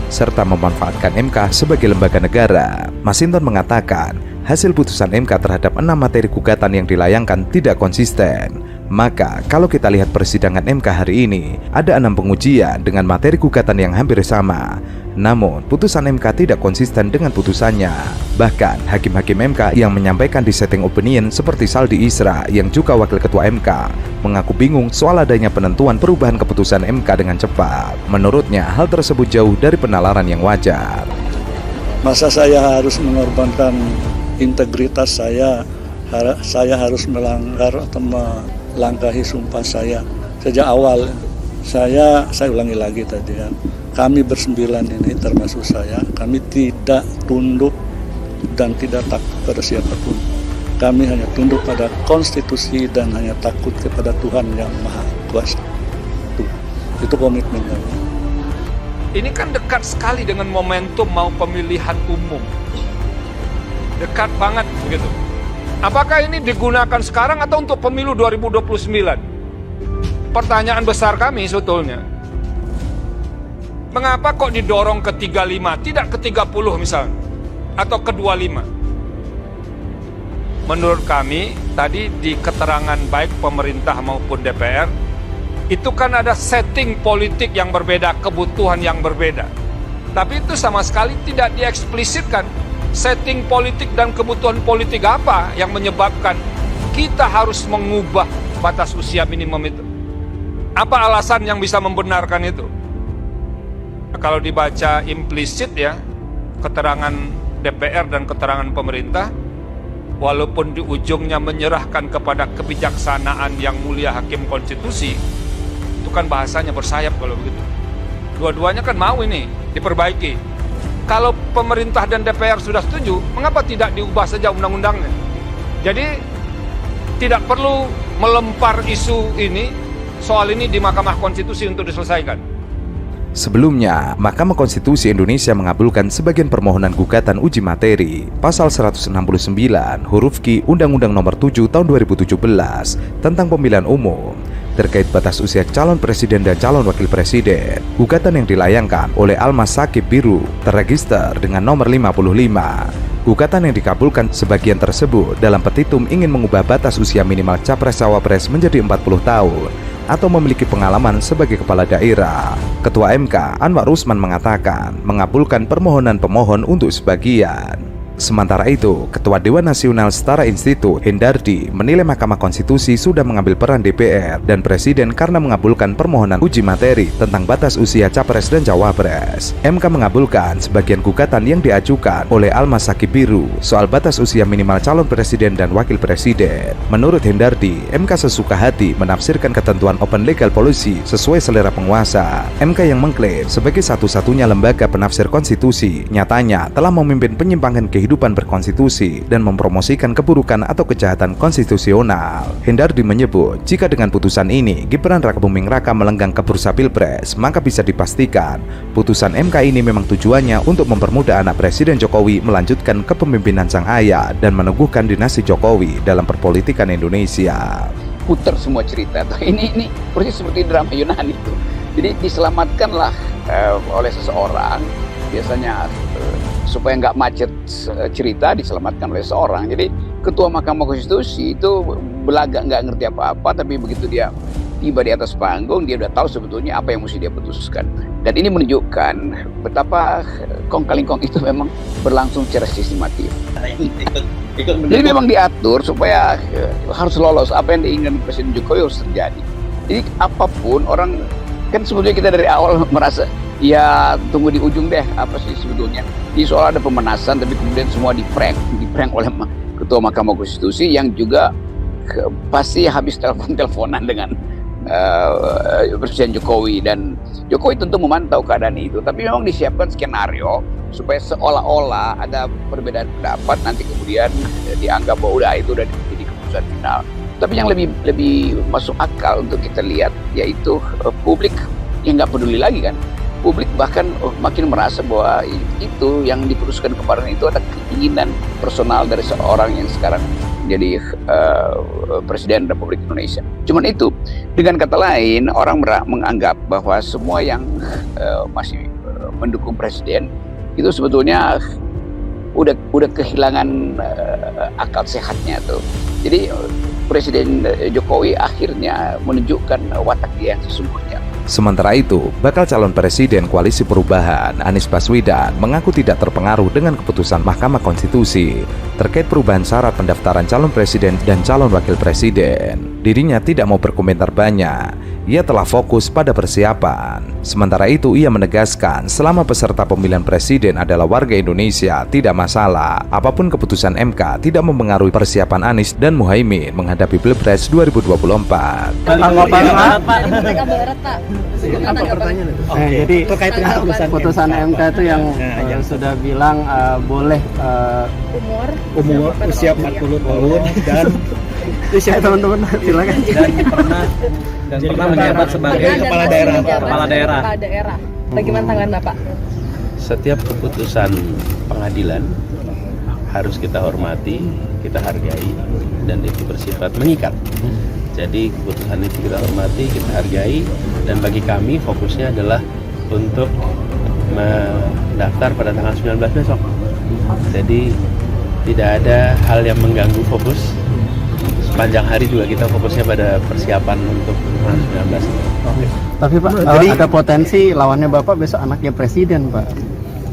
serta memanfaatkan MK sebagai lembaga negara. Masinton mengatakan, hasil putusan MK terhadap 6 materi gugatan yang dilayangkan tidak konsisten. Maka, kalau kita lihat persidangan MK hari ini, ada 6 pengujian dengan materi gugatan yang hampir sama. Namun, putusan MK tidak konsisten dengan putusannya. Bahkan, hakim-hakim MK yang menyampaikan dissenting opinion seperti Saldi Isra yang juga Wakil Ketua MK mengaku bingung soal adanya penentuan perubahan keputusan MK dengan cepat. Menurutnya, hal tersebut jauh dari penalaran yang wajar. Masa saya harus mengorbankan integritas saya harus melanggar atau melangkahi sumpah saya. Sejak awal, saya ulangi lagi tadi kan, kami bersembilan ini termasuk saya, kami tidak tunduk dan tidak takut pada siapapun. Kami hanya tunduk pada konstitusi dan hanya takut kepada Tuhan yang Maha Kuasa. Itu komitmen kami. Ini kan dekat sekali dengan momentum mau pemilihan umum. Dekat banget begitu. Apakah ini digunakan sekarang atau untuk pemilu 2029? Pertanyaan besar kami sebetulnya. Mengapa kok didorong ke 35, tidak ke 30 misalnya? Atau ke 25? Menurut kami, tadi di keterangan baik pemerintah maupun DPR, itu kan ada setting politik yang berbeda, kebutuhan yang berbeda. Tapi itu sama sekali tidak dieksplisitkan. Setting politik dan kebutuhan politik apa yang menyebabkan kita harus mengubah batas usia minimum itu? Apa alasan yang bisa membenarkan itu? Kalau dibaca implisit ya, keterangan DPR dan keterangan pemerintah, walaupun di ujungnya menyerahkan kepada kebijaksanaan yang mulia Hakim Konstitusi, itu kan bahasanya bersayap kalau begitu. Dua-duanya kan mau ini diperbaiki. Kalau pemerintah dan DPR sudah setuju, mengapa tidak diubah saja undang-undangnya? Jadi tidak perlu melempar isu ini, soal ini di Mahkamah Konstitusi untuk diselesaikan. Sebelumnya, Mahkamah Konstitusi Indonesia mengabulkan sebagian permohonan gugatan uji materi Pasal 169 huruf Q Undang-Undang Nomor 7 Tahun 2017 tentang pemilihan umum terkait batas usia calon presiden dan calon wakil presiden. Gugatan yang dilayangkan oleh Almas Sakib Biru terregister dengan nomor 55. Gugatan yang dikabulkan sebagian tersebut dalam petitum ingin mengubah batas usia minimal capres-cawapres menjadi 40 tahun atau memiliki pengalaman sebagai kepala daerah. Ketua MK Anwar Usman mengatakan mengabulkan permohonan pemohon untuk sebagian. Sementara itu, Ketua Dewan Nasional Setara Institut Hendardi menilai Mahkamah Konstitusi sudah mengambil peran DPR dan Presiden karena mengabulkan permohonan uji materi tentang batas usia capres dan cawapres. MK mengabulkan sebagian gugatan yang diajukan oleh Almas Sakib Biru soal batas usia minimal calon presiden dan wakil presiden. Menurut Hendardi, MK sesuka hati menafsirkan ketentuan open legal policy sesuai selera penguasa. MK yang mengklaim sebagai satu-satunya lembaga penafsir konstitusi, nyatanya telah memimpin penyimpangan kehidupan berkonstitusi dan mempromosikan keburukan atau kejahatan konstitusional. Hendardi menyebut, jika dengan putusan ini Gibran Rakabuming Raka melenggang ke bursa Pilpres, maka bisa dipastikan putusan MK ini memang tujuannya untuk mempermudah anak Presiden Jokowi melanjutkan kepemimpinan sang ayah dan meneguhkan dinasti Jokowi dalam perpolitikan Indonesia. Putar semua cerita. Ini persis seperti drama Yunani itu. Jadi diselamatkanlah oleh seseorang, biasanya supaya nggak macet cerita, diselamatkan oleh seorang. Jadi Ketua Mahkamah Konstitusi itu belagak nggak ngerti apa-apa, tapi begitu dia tiba di atas panggung, dia udah tahu sebetulnya apa yang mesti dia putuskan. Dan ini menunjukkan betapa kong-kali-kong itu memang berlangsung secara sistematif. Jadi memang diatur supaya harus lolos apa yang diinginkan Presiden Jokowi harus terjadi. Jadi apapun orang, kan sebetulnya kita dari awal merasa ya tunggu di ujung deh apa sih sebetulnya. Di soal ada pemenasan tapi kemudian semua diprank oleh Ketua Mahkamah Konstitusi yang juga pasti habis teleponan dengan Presiden Jokowi, dan Jokowi tentu memantau keadaan itu, tapi memang disiapkan skenario supaya seolah-olah ada perbedaan pendapat, nanti kemudian dianggap bahwa itu udah jadi keputusan final. Tapi yang lebih masuk akal untuk kita lihat yaitu publik yang nggak peduli lagi kan. Publik bahkan makin merasa bahwa itu yang diputuskan kemarin itu ada keinginan personal dari seorang yang sekarang menjadi Presiden Republik Indonesia. Cuman itu, dengan kata lain, orang menganggap bahwa semua yang masih mendukung Presiden itu sebetulnya udah kehilangan akal sehatnya tuh. Jadi Presiden Jokowi akhirnya menunjukkan watak dia yang sesungguhnya. Sementara itu, bakal calon presiden Koalisi Perubahan, Anies Baswedan, mengaku tidak terpengaruh dengan keputusan Mahkamah Konstitusi terkait perubahan syarat pendaftaran calon presiden dan calon wakil presiden. Dirinya tidak mau berkomentar banyak. Ia telah fokus pada persiapan. Sementara itu, ia menegaskan selama peserta pemilihan presiden adalah warga Indonesia, tidak masalah. Apapun keputusan MK tidak mempengaruhi persiapan Anies dan Muhaimin menghadapi Pilpres 2024. Apa pertanyaan itu? Jadi terkait dengan putusan MK itu yang sudah bilang boleh umur usia 40 tahun dan usia teman-teman silakan dan pernah menjabat sebagai kepala daerah. Bagaimana tanggapan Bapak? Setiap keputusan pengadilan harus kita hormati, kita hargai, dan itu bersifat mengikat. Jadi keputusan itu kita hormati, kita hargai, dan bagi kami fokusnya adalah untuk mendaftar pada tanggal 19 besok. Jadi tidak ada hal yang mengganggu fokus. Sepanjang hari juga kita fokusnya pada persiapan untuk tanggal 19. Oke. Tapi Pak, jadi ada potensi lawannya Bapak besok anaknya presiden, Pak.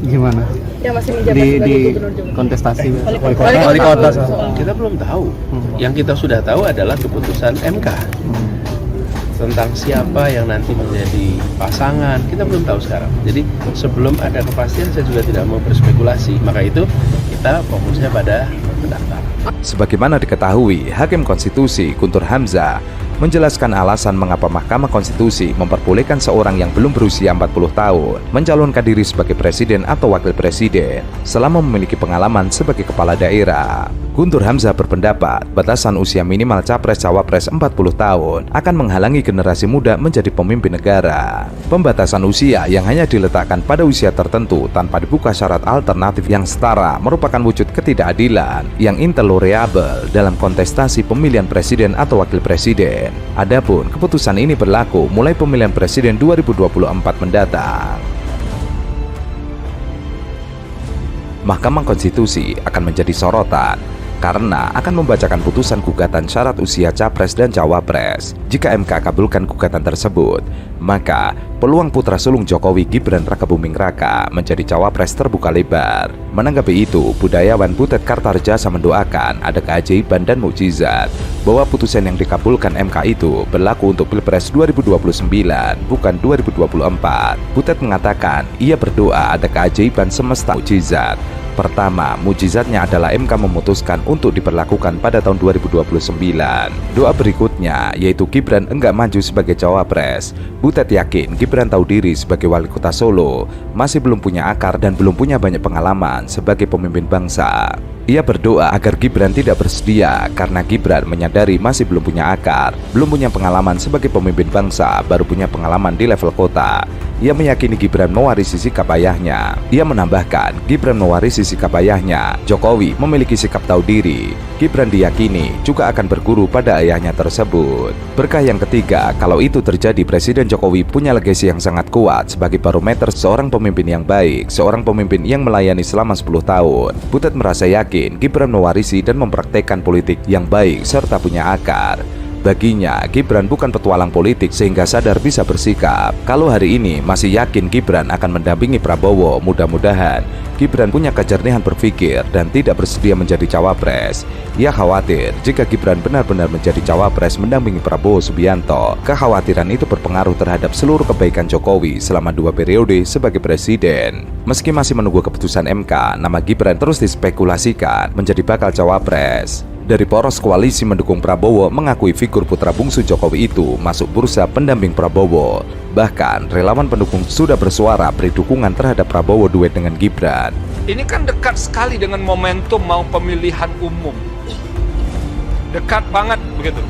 Gimana? Yang masih menjabat sebagai gubernur juga. Kontestasi Wali kota. Kita belum tahu. Yang kita sudah tahu adalah keputusan MK tentang siapa yang nanti menjadi pasangan. Kita belum tahu sekarang. Jadi sebelum ada kepastian saya juga tidak mau berspekulasi. Maka itu kita fokusnya pada pendaftar. Sebagaimana diketahui, Hakim Konstitusi Guntur Hamzah menjelaskan alasan mengapa Mahkamah Konstitusi memperbolehkan seorang yang belum berusia 40 tahun mencalonkan diri sebagai presiden atau wakil presiden selama memiliki pengalaman sebagai kepala daerah. Guntur Hamzah berpendapat batasan usia minimal capres-cawapres 40 tahun akan menghalangi generasi muda menjadi pemimpin negara. Pembatasan usia yang hanya diletakkan pada usia tertentu tanpa dibuka syarat alternatif yang setara merupakan wujud ketidakadilan yang intolerabel dalam kontestasi pemilihan presiden atau wakil presiden. Adapun keputusan ini berlaku mulai pemilihan presiden 2024 mendatang. Mahkamah Konstitusi akan menjadi sorotan karena akan membacakan putusan gugatan syarat usia capres dan cawapres. Jika MK kabulkan gugatan tersebut, maka peluang putra sulung Jokowi Gibran Rakabuming Raka menjadi cawapres terbuka lebar. Menanggapi itu, budayawan Butet Kartarjasa mendoakan ada keajaiban dan mukjizat bahwa putusan yang dikabulkan MK itu berlaku untuk Pilpres 2029, bukan 2024. Butet mengatakan ia berdoa ada keajaiban semesta mukjizat. Pertama, mukjizatnya adalah MK memutuskan untuk diberlakukan pada tahun 2029. Doa berikutnya yaitu Gibran enggak maju sebagai cawapres. Butet yakin Gibran tahu diri sebagai wali kota Solo, masih belum punya akar dan belum punya banyak pengalaman sebagai pemimpin bangsa. Ia berdoa agar Gibran tidak bersedia karena Gibran menyadari masih belum punya akar, belum punya pengalaman sebagai pemimpin bangsa, baru punya pengalaman di level kota. Ia meyakini Gibran mewarisi sikap ayahnya. Ia menambahkan, Gibran mewarisi sikap ayahnya. Jokowi memiliki sikap tahu diri. Gibran diyakini juga akan berguru pada ayahnya tersebut. Berkah yang ketiga, kalau itu terjadi, Presiden Jokowi punya legasi yang sangat kuat sebagai barometer seorang pemimpin yang baik, seorang pemimpin yang melayani selama 10 tahun. Butet merasa yakin Gibran mewarisi dan mempraktekkan politik yang baik serta punya akar. Baginya, Gibran bukan petualang politik sehingga sadar bisa bersikap. Kalau hari ini masih yakin Gibran akan mendampingi Prabowo, mudah-mudahan Gibran punya kejernihan berpikir dan tidak bersedia menjadi cawapres. Ia khawatir jika Gibran benar-benar menjadi cawapres mendampingi Prabowo Subianto. Kekhawatiran itu berpengaruh terhadap seluruh kebaikan Jokowi selama 2 periode sebagai presiden. Meski masih menunggu keputusan MK, nama Gibran terus dispekulasikan menjadi bakal cawapres. Dari poros koalisi mendukung Prabowo mengakui figur putra bungsu Jokowi itu masuk bursa pendamping Prabowo. Bahkan relawan pendukung sudah bersuara beri dukungan terhadap Prabowo duet dengan Gibran. Ini kan dekat sekali dengan momentum mau pemilihan umum. Dekat banget begitu.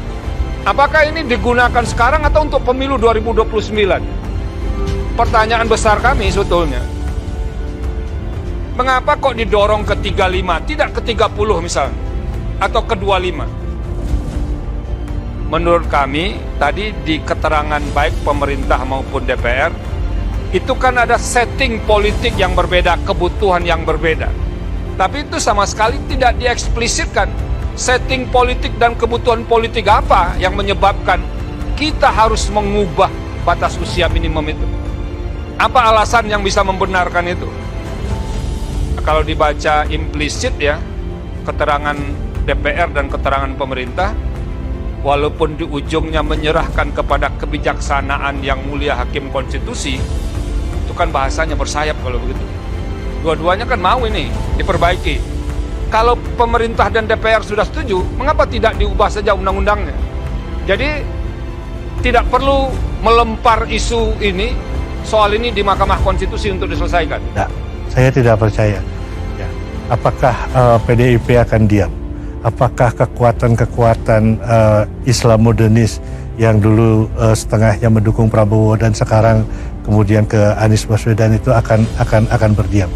Apakah ini digunakan sekarang atau untuk pemilu 2029? Pertanyaan besar kami sebetulnya. Mengapa kok didorong ke 35, tidak ke 30 misalnya? Atau ke 25. Menurut kami, tadi di keterangan baik pemerintah maupun DPR, itu kan ada setting politik yang berbeda, kebutuhan yang berbeda. Tapi itu sama sekali tidak dieksplisitkan. Setting politik dan kebutuhan politik apa yang menyebabkan kita harus mengubah batas usia minimum itu? Apa alasan yang bisa membenarkan itu? Kalau dibaca implisit ya, keterangan DPR dan keterangan pemerintah, walaupun di ujungnya menyerahkan kepada kebijaksanaan yang mulia Hakim Konstitusi, itu kan bahasanya bersayap kalau begitu. Dua-duanya kan mau ini diperbaiki. Kalau pemerintah dan DPR sudah setuju, mengapa tidak diubah saja undang-undangnya? Jadi tidak perlu melempar isu ini, soal ini di Mahkamah Konstitusi untuk diselesaikan. Tidak, saya tidak percaya. Ya. Apakah PDIP akan diam? Apakah kekuatan-kekuatan Islam modernis yang dulu setengahnya mendukung Prabowo dan sekarang kemudian ke Anies Baswedan itu akan berdiam?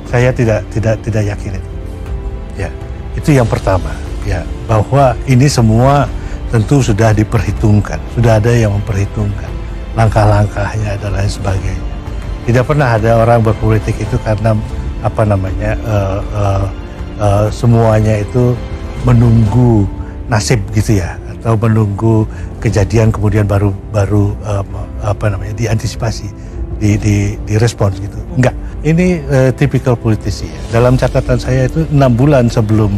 Saya tidak yakin itu. Ya, itu yang pertama. Ya, bahwa ini semua tentu sudah diperhitungkan, sudah ada yang memperhitungkan langkah-langkahnya dan lain sebagainya. Tidak pernah ada orang berpolitik itu karena semuanya itu menunggu nasib gitu ya, atau menunggu kejadian kemudian baru diantisipasi, direspons gitu. Enggak, ini tipikal politisi ya. Dalam catatan saya itu 6 bulan sebelum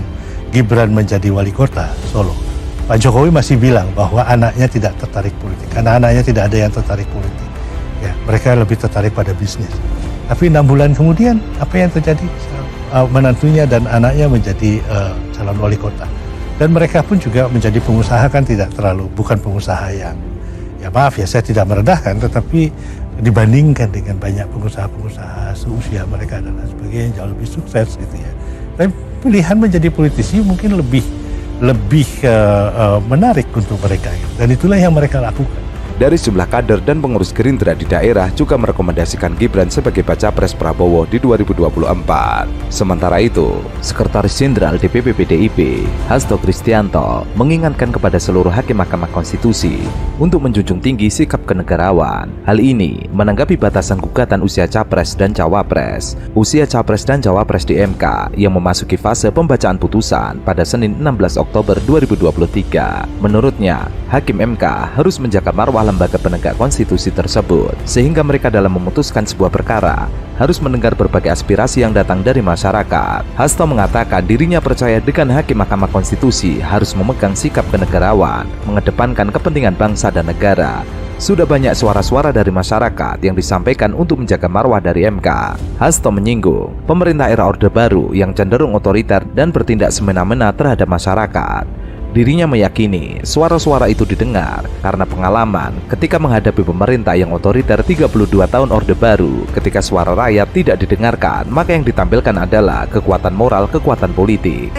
Gibran menjadi wali kota Solo, Pak Jokowi masih bilang bahwa anaknya tidak tertarik politik, karena anaknya tidak ada yang tertarik politik. Ya, mereka lebih tertarik pada bisnis. Tapi 6 bulan kemudian apa yang terjadi? Menantunya dan anaknya menjadi calon wali kota. Dan mereka pun juga menjadi pengusaha, kan bukan pengusaha yang, ya maaf ya saya tidak merendahkan, tetapi dibandingkan dengan banyak pengusaha-pengusaha seusia mereka dan lain sebagainya jauh lebih sukses gitu ya. Tapi pilihan menjadi politisi mungkin lebih menarik untuk mereka gitu. Dan itulah yang mereka lakukan. Dari sejumlah kader dan pengurus Gerindra di daerah juga merekomendasikan Gibran sebagai baca pres Prabowo di 2024. Sementara itu, Sekretaris Jenderal DPP PDIP, Hasto Kristianto, mengingatkan kepada seluruh hakim Mahkamah Konstitusi untuk menjunjung tinggi sikap kenegarawan. Hal ini menanggapi batasan gugatan usia capres dan cawapres. Usia capres dan cawapres di MK yang memasuki fase pembacaan putusan pada Senin 16 Oktober 2023. Menurutnya, hakim MK harus menjaga marwah lembaga penegak konstitusi tersebut, sehingga mereka dalam memutuskan sebuah perkara harus mendengar berbagai aspirasi yang datang dari masyarakat. Hasto mengatakan dirinya percaya dengan hakim Mahkamah Konstitusi harus memegang sikap kenegarawan, mengedepankan kepentingan bangsa dan negara. Sudah banyak suara-suara dari masyarakat yang disampaikan untuk menjaga marwah dari MK. Hasto menyinggung pemerintah era Orde Baru yang cenderung otoriter dan bertindak semena-mena terhadap masyarakat. Dirinya meyakini suara-suara itu didengar karena pengalaman ketika menghadapi pemerintah yang otoriter 32 tahun Orde Baru. Ketika suara rakyat tidak didengarkan, maka yang ditampilkan adalah kekuatan moral, kekuatan politik.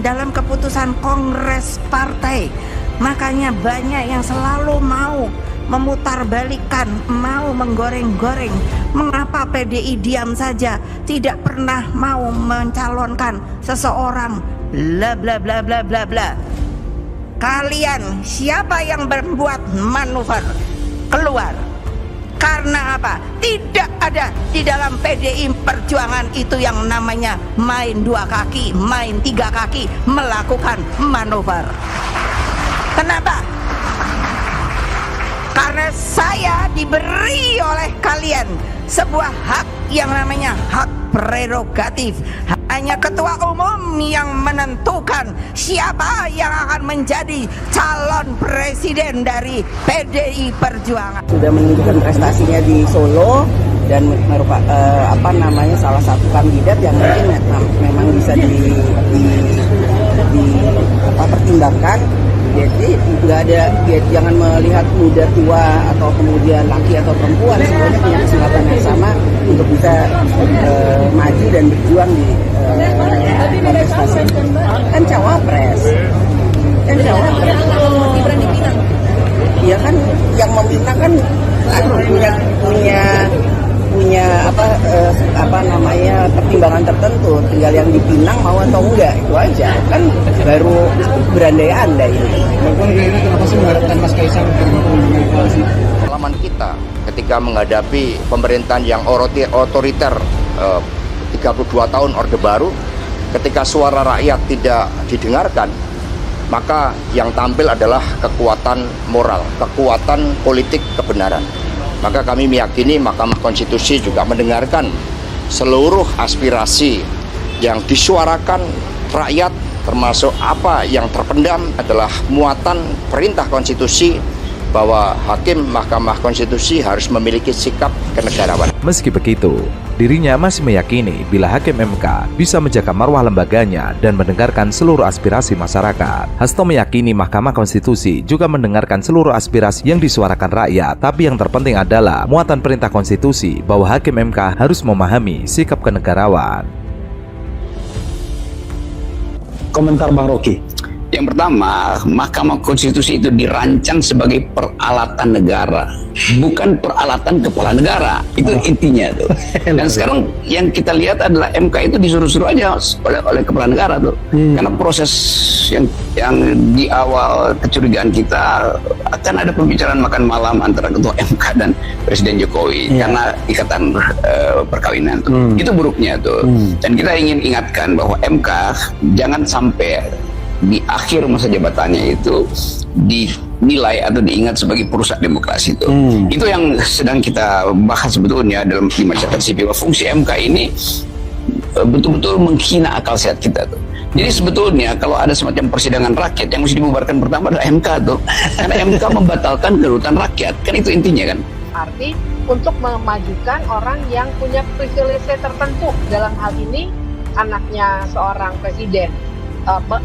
Dalam keputusan kongres partai, makanya banyak yang selalu mau memutarbalikkan, mau menggoreng-goreng. Mengapa PDI diam saja, tidak pernah mau mencalonkan seseorang, bla bla bla bla bla bla. Kalian siapa yang membuat manuver keluar? Karena apa? Tidak ada di dalam PDI Perjuangan itu yang namanya main 2 kaki, main 3 kaki, melakukan manuver. Kenapa? Karena saya diberi oleh kalian sebuah hak yang namanya hak prerogatif. Hanya ketua umum yang menentukan siapa yang akan menjadi calon presiden dari PDI Perjuangan. Sudah menunjukkan prestasinya di Solo dan merupakan salah satu kandidat yang mungkin memang bisa dipertimbangkan. Jadi nggak ada, jangan melihat muda tua atau kemudian laki atau perempuan, semuanya punya kesempatan yang sama untuk bisa maju dan berjuang di kontestasi. Kan cawapres. Ya kan yang meminang kan punya pertimbangan tertentu, tinggal yang dipinang mau atau enggak, itu aja kan baru berandai-andai. Kenapa sih mengharapkan Mas Kaisang bergabung dengan koalisi? Pengalaman kita ketika menghadapi pemerintahan yang otoriter 32 tahun Orde Baru, ketika suara rakyat tidak didengarkan, maka yang tampil adalah kekuatan moral, kekuatan politik kebenaran. Maka kami meyakini Mahkamah Konstitusi juga mendengarkan seluruh aspirasi yang disuarakan rakyat, termasuk apa yang terpendam adalah muatan perintah konstitusi bahwa hakim Mahkamah Konstitusi harus memiliki sikap kenegarawanan. Meski begitu, dirinya masih meyakini bila hakim MK bisa menjaga marwah lembaganya dan mendengarkan seluruh aspirasi masyarakat. Hasto meyakini Mahkamah Konstitusi juga mendengarkan seluruh aspirasi yang disuarakan rakyat, tapi yang terpenting adalah muatan perintah konstitusi bahwa hakim MK harus memahami sikap kenegarawan. Komentar Bang Rocky. Yang pertama, Mahkamah Konstitusi itu dirancang sebagai peralatan negara, bukan peralatan kepala negara. Itu intinya tuh. Dan sekarang yang kita lihat adalah MK itu disuruh-suruh aja oleh kepala negara tuh. Karena proses yang di awal kecurigaan kita akan ada pembicaraan makan malam antara ketua MK dan Presiden Jokowi karena ikatan perkawinan tuh. Itu buruknya tuh. Dan kita ingin ingatkan bahwa MK jangan sampai di akhir masa jabatannya itu dinilai atau diingat sebagai perusak demokrasi itu. Itu yang sedang kita bahas sebetulnya dalam di masyarakat sipil. Fungsi MK ini betul-betul menghina akal sehat kita tuh. Jadi sebetulnya kalau ada semacam persidangan rakyat yang mesti dibubarkan pertama adalah MK tuh. Karena MK membatalkan kedaulatan rakyat. Kan itu intinya kan. Arti untuk memajukan orang yang punya privilege tertentu. Dalam hal ini anaknya seorang presiden.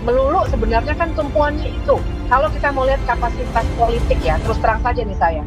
Melulu sebenarnya kan tumpuannya itu. Kalau kita mau lihat kapasitas politik ya, terus terang saja nih saya.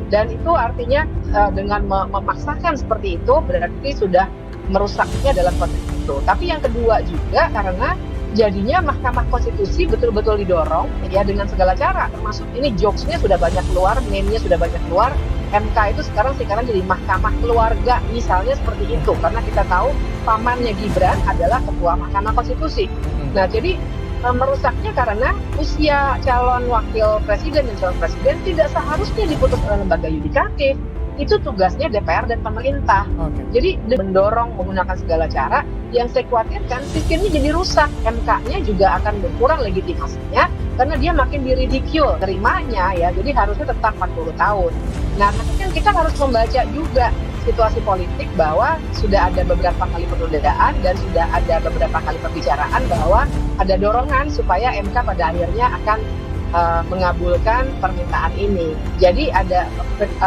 Dan itu artinya dengan memaksakan seperti itu berarti sudah merusaknya dalam konteks itu. Tapi yang kedua juga karena jadinya Mahkamah Konstitusi betul-betul didorong ya dengan segala cara. Termasuk ini jokesnya sudah banyak keluar, meme-nya sudah banyak keluar. MK itu sekarang jadi mahkamah keluarga misalnya seperti itu karena kita tahu pamannya Gibran adalah ketua Mahkamah Konstitusi. Nah jadi merusaknya karena usia calon wakil presiden dan calon presiden tidak seharusnya diputus oleh lembaga yudikatif. Itu tugasnya DPR dan pemerintah. Jadi mendorong menggunakan segala cara. Yang saya khawatirkan sistemnya jadi rusak. MK-nya juga akan berkurang legitimasinya karena dia makin diridikul terimanya ya. Jadi harusnya tetap 40 tahun. Nah, tapi kan kita harus membaca juga situasi politik bahwa sudah ada beberapa kali penundaan dan sudah ada beberapa kali pembicaraan bahwa ada dorongan supaya MK pada akhirnya akan mengabulkan permintaan ini. Jadi ada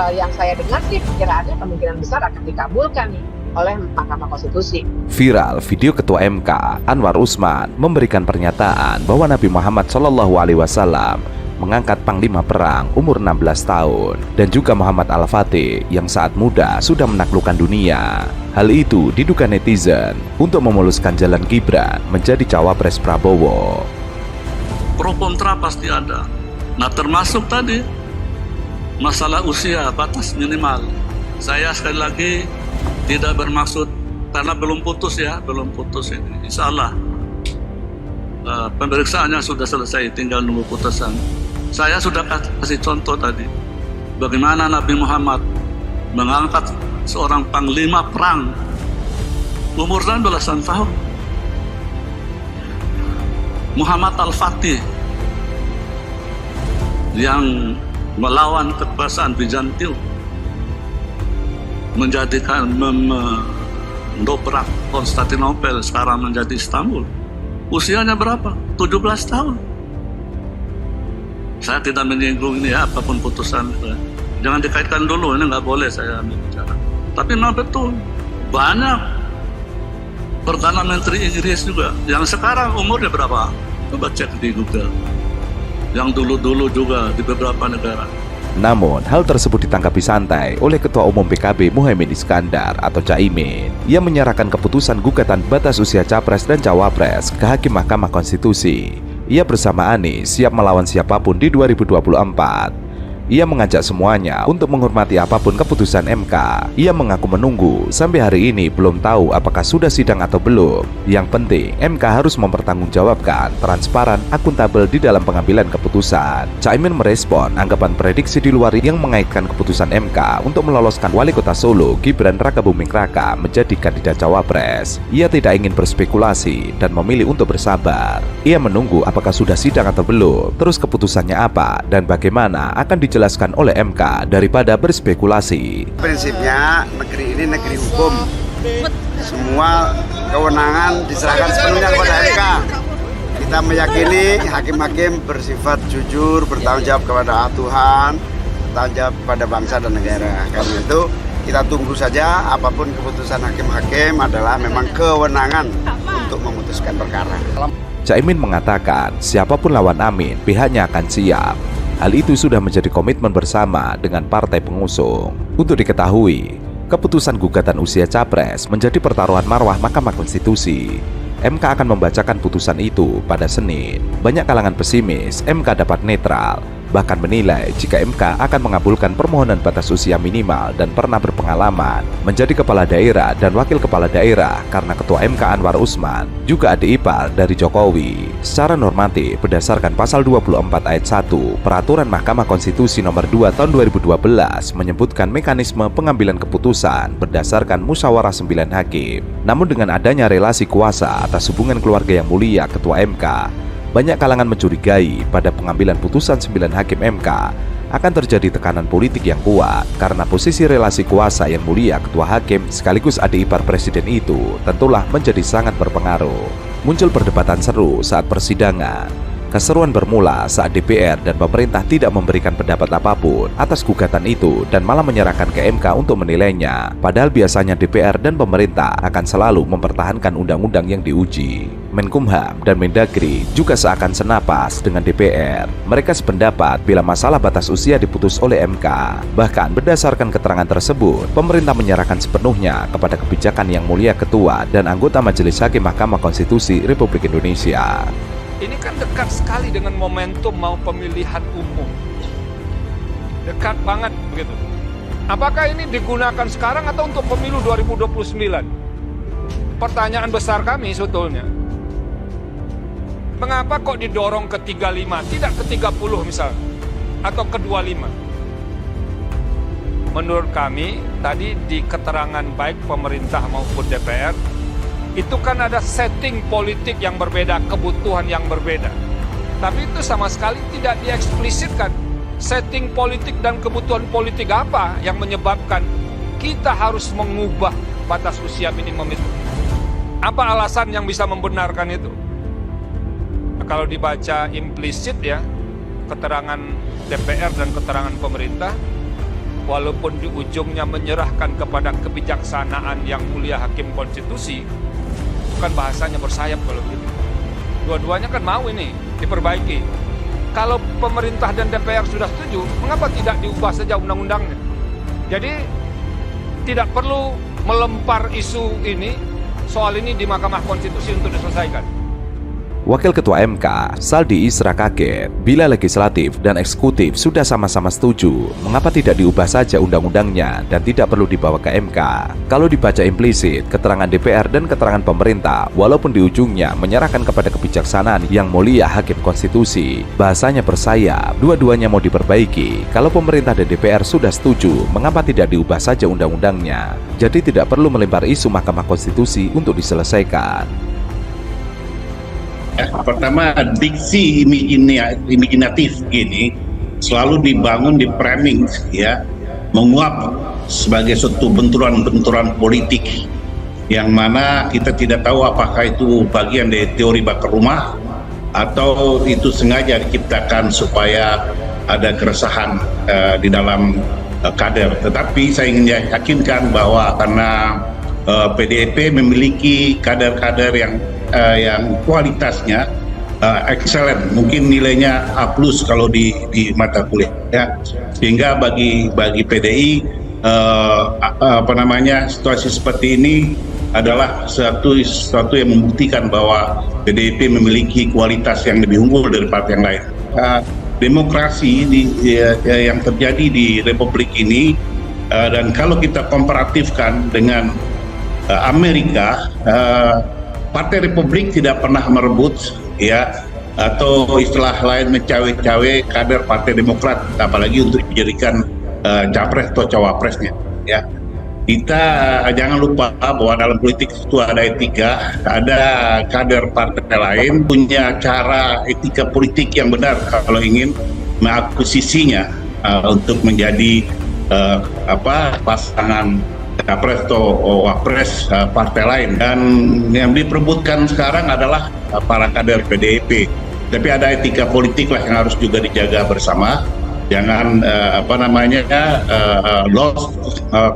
yang saya dengar sih perkiraannya kemungkinan besar akan dikabulkan nih oleh Mahkamah Konstitusi. Viral video Ketua MK Anwar Usman memberikan pernyataan bahwa Nabi Muhammad SAW mengangkat Panglima Perang umur 16 tahun dan juga Muhammad Al-Fatih yang saat muda sudah menaklukkan dunia. Hal itu diduga netizen untuk memuluskan jalan Gibran menjadi cawapres Prabowo. Pro kontra pasti ada. Nah termasuk tadi masalah usia batas minimal. Saya sekali lagi tidak bermaksud karena belum putus ini. Insya Allah pemeriksaannya sudah selesai, tinggal nunggu putusan. Saya sudah kasih contoh tadi bagaimana Nabi Muhammad mengangkat seorang panglima perang umur 19 tahun. Muhammad Al-Fatih yang melawan kekuasaan Bizantium menjadikan mendobrak Konstantinopel sekarang menjadi Istanbul. Usianya berapa? 17 tahun. Saya tidak menyinggung ini ya, apapun putusan. Jangan dikaitkan dulu, ini nggak boleh saya bicara. Tapi memang betul, banyak Perdana Menteri Inggris juga yang sekarang umurnya berapa? Coba cek di Google. Yang dulu-dulu juga di beberapa negara. Namun, hal tersebut ditanggapi santai oleh Ketua Umum PKB Muhaimin Iskandar atau Caimin yang menyerahkan keputusan gugatan batas usia Capres dan Cawapres ke Hakim Mahkamah Konstitusi. Ia bersama Anies siap melawan siapapun di 2024. Ia mengajak semuanya untuk menghormati apapun keputusan MK. Ia mengaku menunggu sampai hari ini belum tahu apakah sudah sidang atau belum. Yang penting MK harus mempertanggungjawabkan, transparan, akuntabel di dalam pengambilan keputusan. Caimin merespon anggapan prediksi di luar yang mengaitkan keputusan MK untuk meloloskan Wali Kota Solo Gibran Rakabuming Raka menjadi kandidat cawapres. Ia tidak ingin berspekulasi dan memilih untuk bersabar. Ia menunggu apakah sudah sidang atau belum, terus keputusannya apa dan bagaimana akan dijelaskan oleh MK daripada berspekulasi. Prinsipnya negeri ini negeri hukum. Semua kewenangan diserahkan sepenuhnya kepada MK. Kita meyakini hakim-hakim bersifat jujur, bertanggung jawab kepada Tuhan, bertanggung jawab kepada bangsa dan negara. Karena itu kita tunggu saja, apapun keputusan hakim-hakim adalah memang kewenangan untuk memutuskan perkara. Caimin mengatakan siapapun lawan Amin pihaknya akan siap. Hal itu sudah menjadi komitmen bersama dengan partai pengusung. Untuk diketahui, keputusan gugatan usia capres menjadi pertaruhan marwah Mahkamah Konstitusi. MK akan membacakan putusan itu pada Senin. Banyak kalangan pesimis MK dapat netral, bahkan menilai jika MK akan mengabulkan permohonan batas usia minimal dan pernah berpengalaman menjadi kepala daerah dan wakil kepala daerah karena Ketua MK Anwar Usman juga adik ipar dari Jokowi. Secara normatif berdasarkan pasal 24 ayat 1 Peraturan Mahkamah Konstitusi nomor 2 tahun 2012 menyebutkan mekanisme pengambilan keputusan berdasarkan musyawarah 9 hakim. Namun dengan adanya relasi kuasa atas hubungan keluarga yang mulia Ketua MK, banyak kalangan mencurigai pada pengambilan putusan 9 hakim MK akan terjadi tekanan politik yang kuat karena posisi relasi kuasa yang mulia Ketua Hakim sekaligus adik ipar Presiden itu tentulah menjadi sangat berpengaruh. Muncul perdebatan seru saat persidangan. Keseruan bermula saat DPR dan pemerintah tidak memberikan pendapat apapun atas gugatan itu dan malah menyerahkan ke MK untuk menilainya. Padahal biasanya DPR dan pemerintah akan selalu mempertahankan undang-undang yang diuji. Menkumham dan Mendagri juga seakan senapas dengan DPR. Mereka sependapat bila masalah batas usia diputus oleh MK. Bahkan berdasarkan keterangan tersebut, pemerintah menyerahkan sepenuhnya kepada kebijakan yang mulia Ketua dan anggota Majelis Hakim Mahkamah Konstitusi Republik Indonesia. Ini kan dekat sekali dengan momentum mau pemilihan umum. Dekat banget begitu. Apakah ini digunakan sekarang atau untuk pemilu 2029? Pertanyaan besar kami sebetulnya. Mengapa kok didorong ke 35, tidak ke 30 misalnya, atau ke 25? Menurut kami, tadi di keterangan baik pemerintah maupun DPR, itu kan ada setting politik yang berbeda, kebutuhan yang berbeda. Tapi itu sama sekali tidak dieksplisitkan. Setting politik dan kebutuhan politik apa yang menyebabkan kita harus mengubah batas usia minimum itu? Apa alasan yang bisa membenarkan itu? Nah, kalau dibaca implisit ya, keterangan DPR dan keterangan pemerintah, walaupun di ujungnya menyerahkan kepada kebijaksanaan yang mulia Hakim Konstitusi, bukan bahasanya bersayap kalau begitu. Dua-duanya kan mau ini diperbaiki. Kalau pemerintah dan DPR sudah setuju, mengapa tidak diubah saja undang-undangnya? Jadi tidak perlu melempar isu ini, soal ini di Mahkamah Konstitusi untuk diselesaikan. Wakil Ketua MK, Saldi Isra kaget bila legislatif dan eksekutif sudah sama-sama setuju. Mengapa tidak diubah saja undang-undangnya dan tidak perlu dibawa ke MK? Kalau dibaca implisit, keterangan DPR dan keterangan pemerintah, walaupun di ujungnya menyerahkan kepada kebijaksanaan yang mulia Hakim Konstitusi, bahasanya bersayap, dua-duanya mau diperbaiki. Kalau pemerintah dan DPR sudah setuju, mengapa tidak diubah saja undang-undangnya? Jadi tidak perlu melempar isu Mahkamah Konstitusi untuk diselesaikan. Pertama, diksi imajinatif gini selalu dibangun di framing ya, menguap sebagai suatu benturan-benturan politik yang mana kita tidak tahu apakah itu bagian dari teori bakar rumah atau itu sengaja diciptakan supaya ada keresahan di dalam kader. Tetapi saya ingin yakinkan bahwa karena PDIP memiliki kader-kader yang kualitasnya excellent, mungkin nilainya A+ kalau di mata kuliah ya. Sehingga bagi PDI situasi seperti ini adalah sesuatu yang membuktikan bahwa PDIP memiliki kualitas yang lebih unggul dari partai yang lain. demokrasi yang terjadi di Republik ini, dan kalau kita komparatifkan dengan Amerika, Partai Republik tidak pernah merebut atau istilah lain mencawe-cawe kader Partai Demokrat, apalagi untuk dijadikan capres atau cawapresnya. Kita jangan lupa bahwa dalam politik itu ada etika, ada kader partai lain punya cara etika politik yang benar kalau ingin mengakuisisinya untuk menjadi pasangan capres atau wapres partai lain. Dan yang diperebutkan sekarang adalah para kader PDIP. Tapi ada etika politik lah yang harus juga dijaga bersama. Jangan lost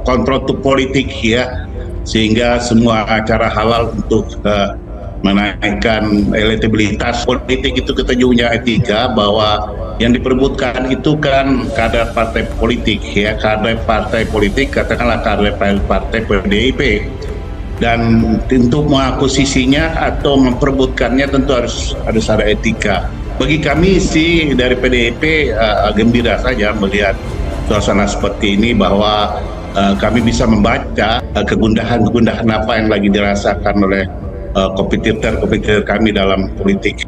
control to politik sehingga semua cara halal untuk menaikkan elektabilitas politik itu kita juga punya etika bahwa yang diperebutkan itu kan kader partai politik kader partai politik, katakanlah kader partai PDIP, dan untuk mengakuisisinya atau memperebutkannya tentu harus ada etika. Bagi kami sih dari PDIP gembira saja melihat suasana seperti ini, bahwa kami bisa membaca kegundahan-kegundahan apa yang lagi dirasakan oleh kompetitor kami dalam politik.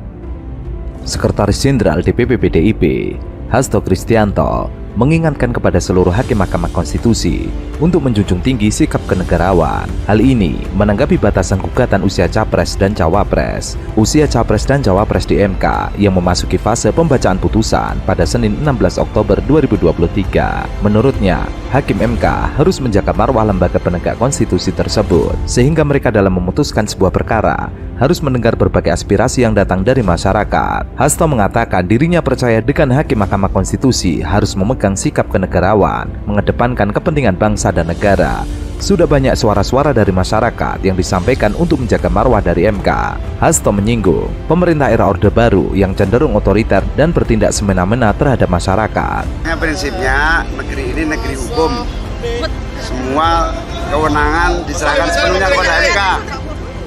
Sekretaris Jenderal DPP PDIP, Hasto Kristianto, mengingatkan kepada seluruh hakim Mahkamah Konstitusi untuk menjunjung tinggi sikap kenegarawan. Hal ini menanggapi batasan gugatan usia Capres dan Cawapres. Usia Capres dan Cawapres di MK yang memasuki fase pembacaan putusan pada Senin 16 Oktober 2023. Menurutnya, Hakim MK harus menjaga marwah lembaga penegak konstitusi tersebut, sehingga mereka dalam memutuskan sebuah perkara harus mendengar berbagai aspirasi yang datang dari masyarakat. Hasto mengatakan dirinya percaya dengan Hakim Mahkamah Konstitusi harus memegang sikap kenegarawan, mengedepankan kepentingan bangsa dan negara. Sudah banyak suara-suara dari masyarakat yang disampaikan untuk menjaga marwah dari MK. Hasto menyinggung pemerintah era Orde Baru yang cenderung otoriter dan bertindak semena-mena terhadap masyarakat. Prinsipnya negeri ini negeri hukum. Semua kewenangan diserahkan sepenuhnya kepada MK.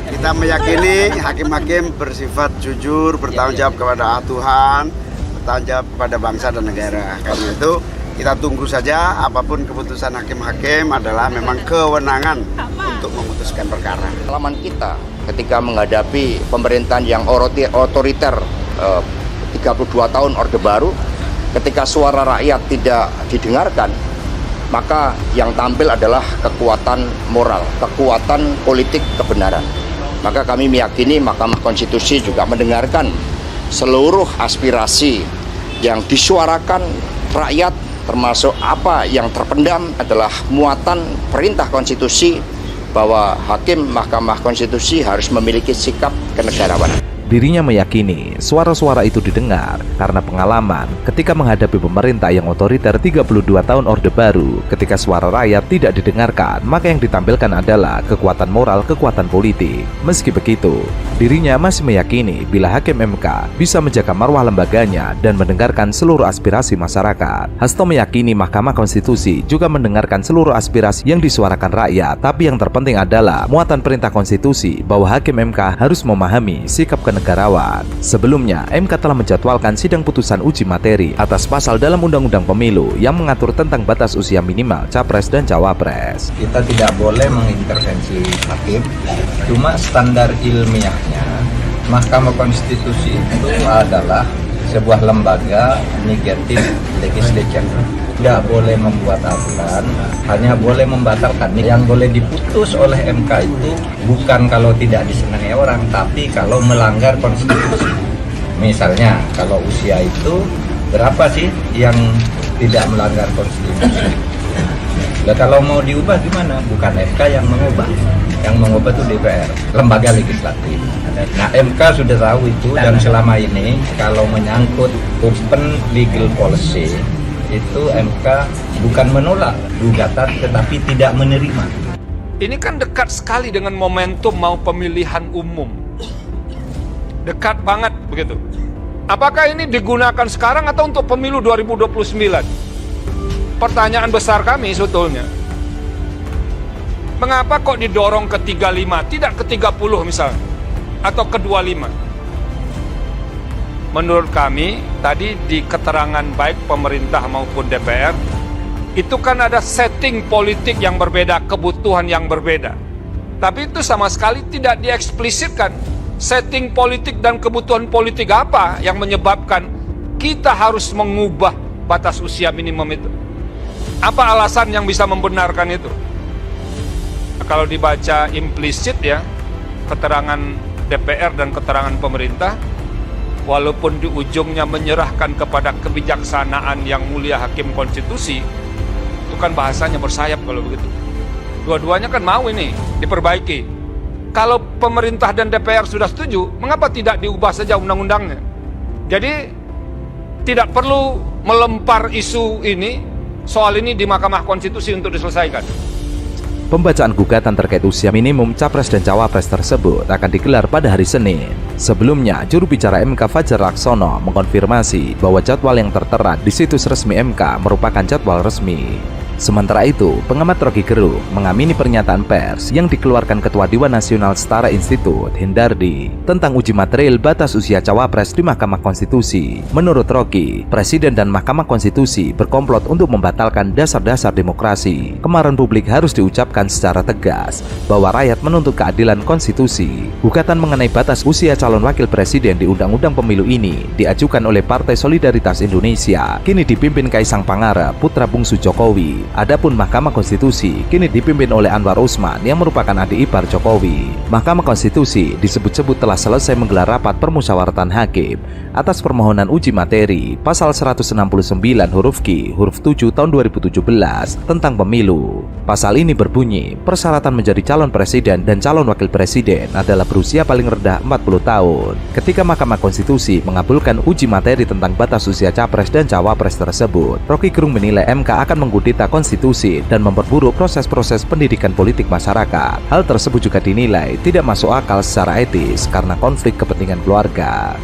Kita meyakini hakim-hakim bersifat jujur, bertanggung jawab kepada Tuhan, bertanggung jawab kepada bangsa dan negara. Karena itu kita tunggu saja, apapun keputusan hakim-hakim adalah memang kewenangan untuk memutuskan perkara. Pengalaman kita ketika menghadapi pemerintahan yang otoriter 32 tahun Orde Baru, ketika suara rakyat tidak didengarkan, maka yang tampil adalah kekuatan moral, kekuatan politik kebenaran. Maka kami meyakini Mahkamah Konstitusi juga mendengarkan seluruh aspirasi yang disuarakan rakyat, termasuk apa yang terpendam adalah muatan perintah konstitusi bahwa hakim Mahkamah Konstitusi harus memiliki sikap kenegarawanan. Dirinya meyakini suara-suara itu didengar karena pengalaman ketika menghadapi pemerintah yang otoriter 32 tahun Orde Baru. Ketika suara rakyat tidak didengarkan, maka yang ditampilkan adalah kekuatan moral, kekuatan politik. Meski begitu, dirinya masih meyakini bila Hakim MK bisa menjaga marwah lembaganya dan mendengarkan seluruh aspirasi masyarakat. Hasto meyakini Mahkamah Konstitusi juga mendengarkan seluruh aspirasi yang disuarakan rakyat, tapi yang terpenting adalah muatan perintah konstitusi bahwa Hakim MK harus memahami sikap kenegarawan. Sebelumnya, MK telah menjadwalkan sidang putusan uji materi atas pasal dalam Undang-Undang Pemilu yang mengatur tentang batas usia minimal Capres dan Cawapres. Kita tidak boleh mengintervensi hakim, cuma standar ilmiahnya Mahkamah Konstitusi itu adalah sebuah lembaga negatif legislature. Tidak boleh membuat aturan, hanya boleh membatalkan. Yang boleh diputus oleh MK itu bukan kalau tidak disenangi orang, tapi kalau melanggar konstitusi. Misalnya, kalau usia itu berapa sih yang tidak melanggar konstitusi? Nah, kalau mau diubah gimana? Bukan MK yang mengubah. Yang mengubah itu DPR, lembaga legislatif. Nah, MK sudah tahu itu, dan selama ini kalau menyangkut open legal policy, itu MK bukan menolak gugatan tetapi tidak menerima. Ini kan dekat sekali dengan momentum mau pemilihan umum. Dekat banget begitu. Apakah ini digunakan sekarang atau untuk pemilu 2029? Pertanyaan besar kami sebetulnya. Mengapa kok didorong ke 35, tidak ke 30 misalnya? Atau ke 25? menurut kami tadi di keterangan baik pemerintah maupun DPR itu kan ada setting politik yang berbeda, kebutuhan yang berbeda. Tapi itu sama sekali tidak dieksplisitkan setting politik dan kebutuhan politik apa yang menyebabkan kita harus mengubah batas usia minimum itu. Apa alasan yang bisa membenarkan itu? Kalau dibaca implisit ya, keterangan DPR dan keterangan pemerintah, walaupun di ujungnya menyerahkan kepada kebijaksanaan yang mulia Hakim Konstitusi, itu kan bahasanya bersayap kalau begitu. Dua-duanya kan mau ini diperbaiki. Kalau pemerintah dan DPR sudah setuju, mengapa tidak diubah saja undang-undangnya? Jadi tidak perlu melempar isu ini, soal ini di Mahkamah Konstitusi untuk diselesaikan. Pembacaan gugatan terkait usia minimum Capres dan Cawapres tersebut akan digelar pada hari Senin. Sebelumnya, juru bicara MK Fajar Laksono mengkonfirmasi bahwa jadwal yang tertera di situs resmi MK merupakan jadwal resmi. Sementara itu, pengamat Rocky Gerung mengamini pernyataan pers yang dikeluarkan Ketua Dewan Nasional Setara Institut, Hendardi, tentang uji material batas usia Cawapres di Mahkamah Konstitusi. Menurut Rocky, Presiden dan Mahkamah Konstitusi berkomplot untuk membatalkan dasar-dasar demokrasi. Kemarahan publik harus diucapkan secara tegas bahwa rakyat menuntut keadilan konstitusi. Gugatan mengenai batas usia calon wakil presiden di Undang-Undang Pemilu ini diajukan oleh Partai Solidaritas Indonesia, kini dipimpin Kaisang Pangarep, putra bungsu Jokowi. Adapun Mahkamah Konstitusi kini dipimpin oleh Anwar Usman yang merupakan adik ipar Jokowi. Mahkamah Konstitusi disebut-sebut telah selesai menggelar rapat permusyawaratan hakim atas permohonan uji materi pasal 169 huruf Q huruf 7 tahun 2017 tentang pemilu. Pasal ini berbunyi, persyaratan menjadi calon presiden dan calon wakil presiden adalah berusia paling rendah 40 tahun. Ketika Mahkamah Konstitusi mengabulkan uji materi tentang batas usia capres dan cawapres tersebut, Rocky Gerung menilai MK akan menggudita konstitusi dan memperburuk proses-proses pendidikan politik masyarakat. Hal tersebut juga dinilai tidak masuk akal secara etis karena konflik kepentingan keluarga.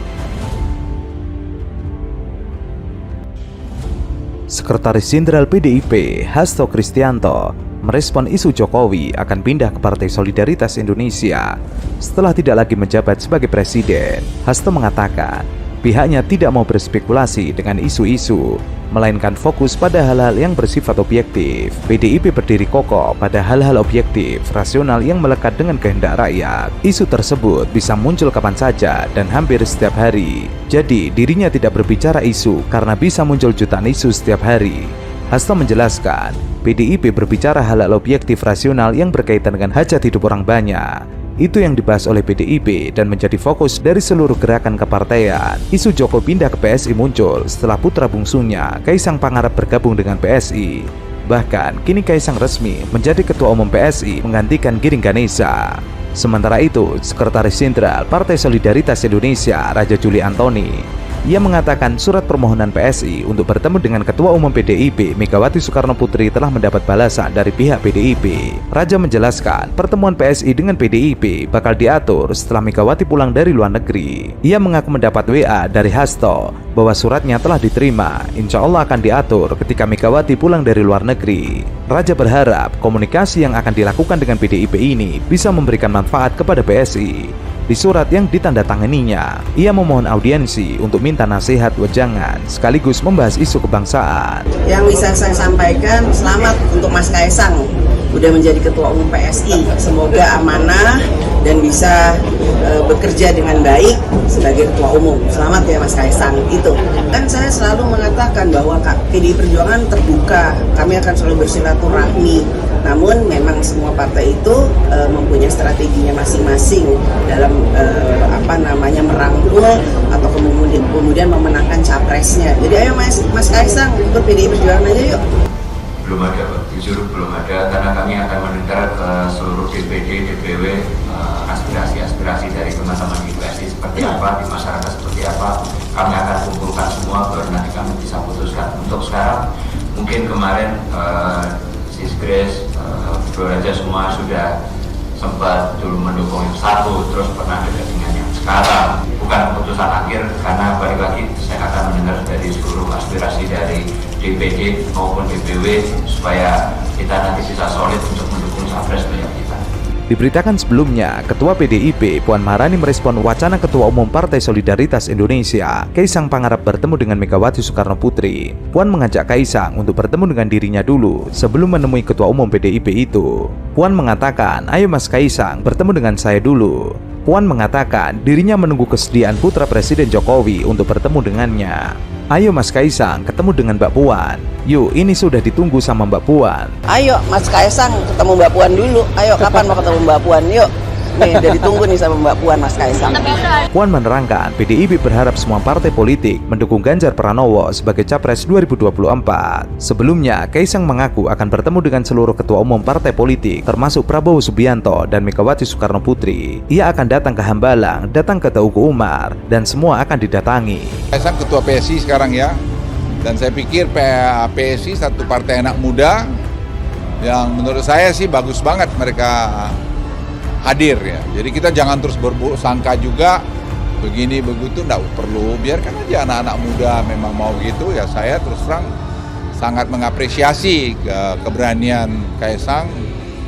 Sekretaris Jenderal PDIP, Hasto Kristianto, merespon isu Jokowi akan pindah ke Partai Solidaritas Indonesia setelah tidak lagi menjabat sebagai presiden. Hasto mengatakan pihaknya tidak mau berspekulasi dengan isu-isu, melainkan fokus pada hal-hal yang bersifat objektif. PDIP berdiri kokoh pada hal-hal objektif, rasional yang melekat dengan kehendak rakyat. Isu tersebut bisa muncul kapan saja dan hampir setiap hari. Jadi, dirinya tidak berbicara isu karena bisa muncul jutaan isu setiap hari. Hasto menjelaskan, PDIP berbicara hal-hal objektif rasional yang berkaitan dengan hajat hidup orang banyak. Itu yang dibahas oleh PDIP dan menjadi fokus dari seluruh gerakan kepartaian. Isu Joko pindah ke PSI muncul setelah putra bungsunya, Kaisang Pangarep, bergabung dengan PSI. Bahkan, kini Kaisang resmi menjadi Ketua Umum PSI menggantikan Giring Ganesha. Sementara itu, Sekretaris Jenderal Partai Solidaritas Indonesia, Raja Juli Antoni, ia mengatakan surat permohonan PSI untuk bertemu dengan Ketua Umum PDIP Megawati Soekarno Putri telah mendapat balasan dari pihak PDIP. Raja menjelaskan pertemuan PSI dengan PDIP bakal diatur setelah Megawati pulang dari luar negeri. Ia mengaku mendapat WA dari Hasto bahwa suratnya telah diterima, insya Allah akan diatur ketika Megawati pulang dari luar negeri. Raja berharap komunikasi yang akan dilakukan dengan PDIP ini bisa memberikan manfaat kepada PSI. Di surat yang ditandatanganinya, ia memohon audiensi untuk minta nasihat wejangan sekaligus membahas isu kebangsaan. Yang bisa saya sampaikan, selamat untuk Mas Kaisang udah menjadi Ketua Umum PSI. Semoga amanah dan bisa bekerja dengan baik sebagai Ketua Umum. Selamat ya Mas Kaisang. Itu kan saya selalu mengatakan bahwa PDI Perjuangan terbuka, kami akan selalu bersilaturahmi. Namun memang semua partai itu mempunyai strateginya masing-masing dalam merangkul atau kemudian memenangkan capresnya. Jadi ayo Mas Kaisang ikut PDI Perjuangan aja yuk. Belum ada, jujur belum ada, karena kami akan mendengar ke seluruh DPD, DPW aspirasi-aspirasi dari teman-teman di PSI seperti apa, di masyarakat seperti apa. Kami akan kumpulkan semua baru nanti kami bisa putuskan. Untuk sekarang mungkin kemarin Sis Grace, Bro Raja semua sudah sempat dulu mendukung yang satu, terus pernah dekat dengan yang sekarang. Bukan keputusan akhir, karena balik lagi saya akan mendengar dari seluruh aspirasi dari DPD maupun DPW supaya kita nanti bisa solid untuk mendukung capres beliau kita. Diberitakan sebelumnya, Ketua PDIP Puan Maharani merespon wacana Ketua Umum Partai Solidaritas Indonesia, Kaisang Pangarep bertemu dengan Megawati Soekarno Putri. Puan mengajak Kaisang untuk bertemu dengan dirinya dulu sebelum menemui Ketua Umum PDIP itu. Puan mengatakan, "Ayo Mas Kaisang, bertemu dengan saya dulu." Puan mengatakan dirinya menunggu kesediaan putra Presiden Jokowi untuk bertemu dengannya. "Ayo Mas Kaisang, ketemu dengan Mbak Puan. Yuk, ini sudah ditunggu sama Mbak Puan." Ayo Mas Kaisang ketemu Mbak Puan dulu. Ayo kapan mau ketemu Mbak Puan? Yuk. Nih udah ditunggu nih sama Mbak Puan Mas Kaisang. Puan menerangkan PDIP berharap semua partai politik mendukung Ganjar Pranowo sebagai Capres 2024. Sebelumnya, Kaisang mengaku akan bertemu dengan seluruh ketua umum partai politik termasuk Prabowo Subianto dan Megawati Soekarno Putri. Ia akan datang ke Hambalang, datang ke Teuku Umar, dan semua akan didatangi. Kaisang ketua PSI sekarang ya, dan saya pikir PSI satu partai anak muda yang menurut saya sih bagus banget mereka hadir ya. Jadi kita jangan terus berburuk sangka juga begini begitu, enggak perlu, biarkan aja anak-anak muda memang mau gitu ya. Saya terus terang sangat mengapresiasi keberanian Kaisang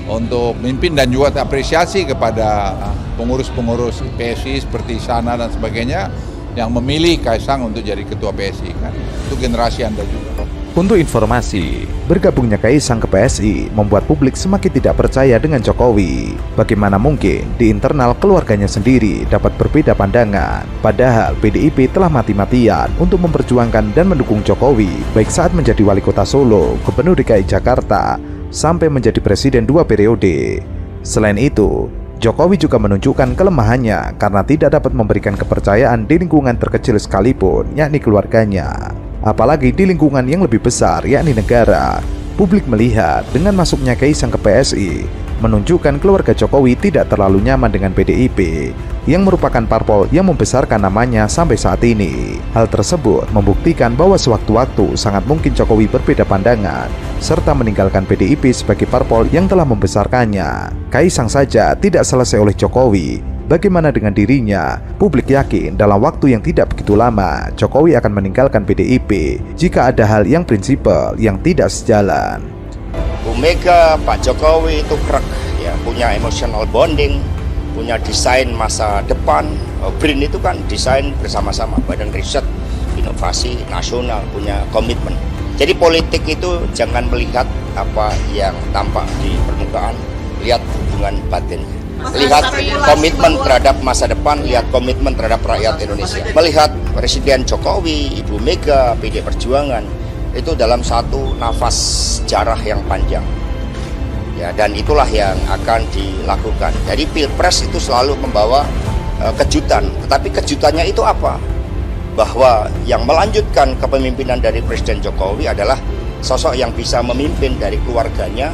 untuk memimpin dan juga apresiasi kepada pengurus-pengurus PSI seperti Sana dan sebagainya yang memilih Kaisang untuk jadi ketua PSI kan. Itu generasi Anda juga. Untuk informasi, bergabungnya Kaisang ke PSI membuat publik semakin tidak percaya dengan Jokowi. Bagaimana mungkin di internal keluarganya sendiri dapat berbeda pandangan? Padahal PDIP telah mati-matian untuk memperjuangkan dan mendukung Jokowi, baik saat menjadi wali kota Solo, Gubernur DKI Jakarta, sampai menjadi presiden 2 periode. Selain itu, Jokowi juga menunjukkan kelemahannya karena tidak dapat memberikan kepercayaan di lingkungan terkecil sekalipun, yakni keluarganya. Apalagi di lingkungan yang lebih besar, yakni negara. Publik melihat dengan masuknya Kaisang ke PSI menunjukkan keluarga Jokowi tidak terlalu nyaman dengan PDIP yang merupakan parpol yang membesarkan namanya sampai saat ini. Hal tersebut membuktikan bahwa sewaktu-waktu sangat mungkin Jokowi berbeda pandangan serta meninggalkan PDIP sebagai parpol yang telah membesarkannya. Kaisang saja tidak selesai oleh Jokowi. Bagaimana dengan dirinya? Publik yakin dalam waktu yang tidak begitu lama Jokowi akan meninggalkan PDIP jika ada hal yang prinsipal yang tidak sejalan. Bu Mega, Pak Jokowi itu krek ya, punya emotional bonding, punya desain masa depan. BRIN itu kan desain bersama-sama, Badan Riset Inovasi Nasional, punya komitmen. Jadi politik itu jangan melihat apa yang tampak di permukaan, lihat hubungan batinnya. Lihat komitmen terhadap masa depan, lihat komitmen terhadap rakyat Indonesia. Melihat Presiden Jokowi, Ibu Mega, PD Perjuangan itu dalam satu nafas sejarah yang panjang. Ya, dan itulah yang akan dilakukan. Jadi Pilpres itu selalu membawa kejutan. Tetapi kejutannya itu apa? Bahwa yang melanjutkan kepemimpinan dari Presiden Jokowi adalah sosok yang bisa memimpin dari keluarganya,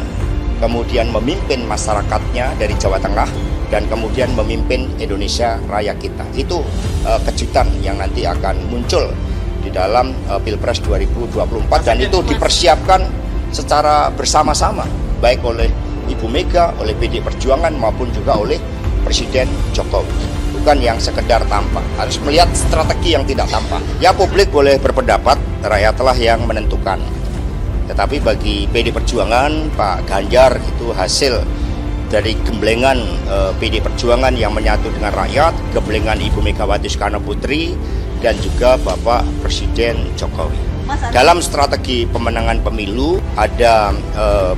kemudian memimpin masyarakatnya dari Jawa Tengah, dan kemudian memimpin Indonesia Raya kita. Itu kejutan yang nanti akan muncul di dalam Pilpres 2024, dan itu dipersiapkan secara bersama-sama, baik oleh Ibu Mega, oleh PD Perjuangan, maupun juga oleh Presiden Jokowi. Bukan yang sekedar tampak, harus melihat strategi yang tidak tampak. Ya, publik boleh berpendapat, rakyatlah yang menentukan. Tetapi bagi PD Perjuangan, Pak Ganjar itu hasil dari gemblengan PD Perjuangan yang menyatu dengan rakyat, gemblengan Ibu Megawati Soekarno Putri, dan juga Bapak Presiden Jokowi. Dalam strategi pemenangan pemilu ada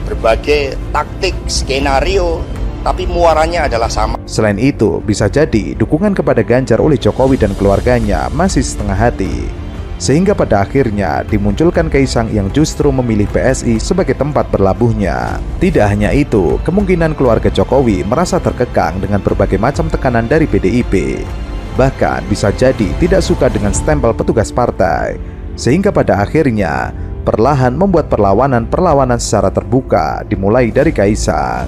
berbagai taktik, skenario, tapi muaranya adalah sama. Selain itu, bisa jadi dukungan kepada Ganjar oleh Jokowi dan keluarganya masih setengah hati. Sehingga pada akhirnya dimunculkan Kaisang yang justru memilih PSI sebagai tempat berlabuhnya. Tidak hanya itu, kemungkinan keluarga Jokowi merasa terkekang dengan berbagai macam tekanan dari PDIP. Bahkan bisa jadi tidak suka dengan stempel petugas partai. Sehingga pada akhirnya perlahan membuat perlawanan secara terbuka dimulai dari Kaisang.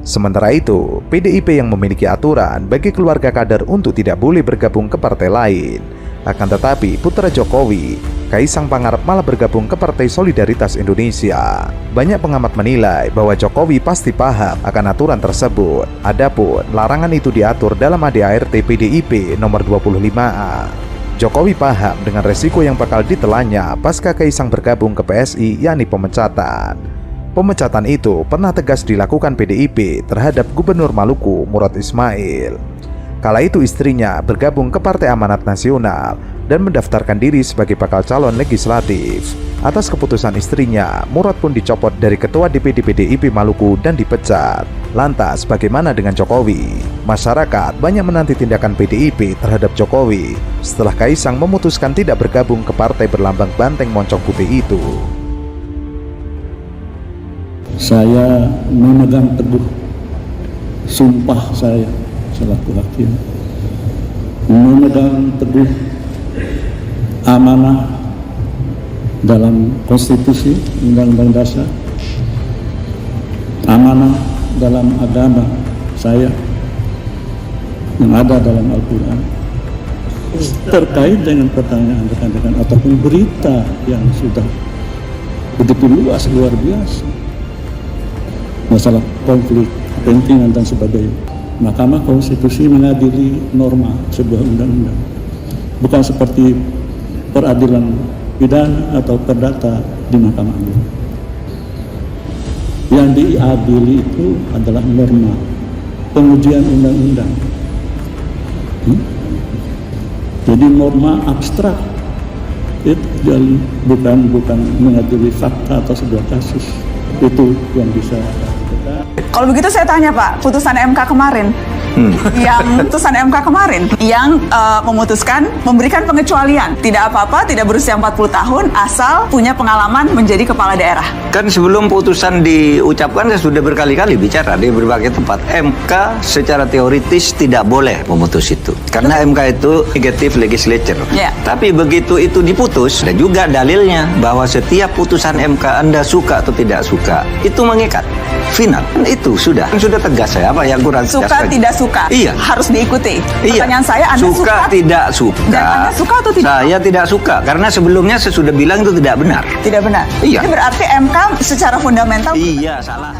Sementara itu, PDIP yang memiliki aturan bagi keluarga kader untuk tidak boleh bergabung ke partai lain. Akan tetapi putra Jokowi, Kaisang Pangarep malah bergabung ke Partai Solidaritas Indonesia. Banyak pengamat menilai bahwa Jokowi pasti paham akan aturan tersebut. Adapun larangan itu diatur dalam ADART PDIP nomor 25A. Jokowi paham dengan resiko yang bakal ditelannya pasca Kaisang bergabung ke PSI, yakni pemecatan. Pemecatan itu pernah tegas dilakukan PDIP terhadap Gubernur Maluku Murad Ismail. Kala itu istrinya bergabung ke Partai Amanat Nasional dan mendaftarkan diri sebagai bakal calon legislatif. Atas keputusan istrinya, Murad pun dicopot dari Ketua DPD PDIP Maluku dan dipecat. Lantas bagaimana dengan Jokowi? Masyarakat banyak menanti tindakan PDIP terhadap Jokowi setelah Kaisang memutuskan tidak bergabung ke partai berlambang banteng moncong putih itu. Saya memegang teguh sumpah saya selaku hakim, memegang teguh amanah dalam konstitusi, undang-undang dasar, amanah dalam agama saya yang ada dalam Al-Quran, terkait dengan pertanyaan rekan-rekan ataupun berita yang sudah begitu luas, luar biasa, masalah konflik kepentingan dan sebagainya. Mahkamah Konstitusi mengadili norma sebuah undang-undang, bukan seperti peradilan pidana atau perdata di Mahkamah Agung. Yang diadili itu adalah norma pengujian undang-undang. Jadi norma abstrak, itu bukan mengadili fakta atau sebuah kasus. Itu yang bisa kita. Kalau begitu saya tanya Pak, putusan MK kemarin, yang memutuskan memberikan pengecualian, tidak apa-apa, tidak berusia 40 tahun, asal punya pengalaman menjadi kepala daerah. Kan sebelum putusan diucapkan saya sudah berkali-kali bicara di berbagai tempat. MK secara teoritis tidak boleh memutus itu, karena MK itu negative legislature. Tapi begitu itu diputus, ada juga dalilnya bahwa setiap putusan MK Anda suka atau tidak suka, itu mengikat. Final, itu sudah tegas. Saya apa yang kurang tegas suka lagi? Tidak suka, iya, harus diikuti. Iya. Pertanyaan saya, Anda suka tidak suka? Dan Anda suka atau tidak? Saya tidak suka, karena sebelumnya saya sudah bilang itu tidak benar. Tidak benar. Iya. Jadi berarti MK secara fundamental. Iya, salah.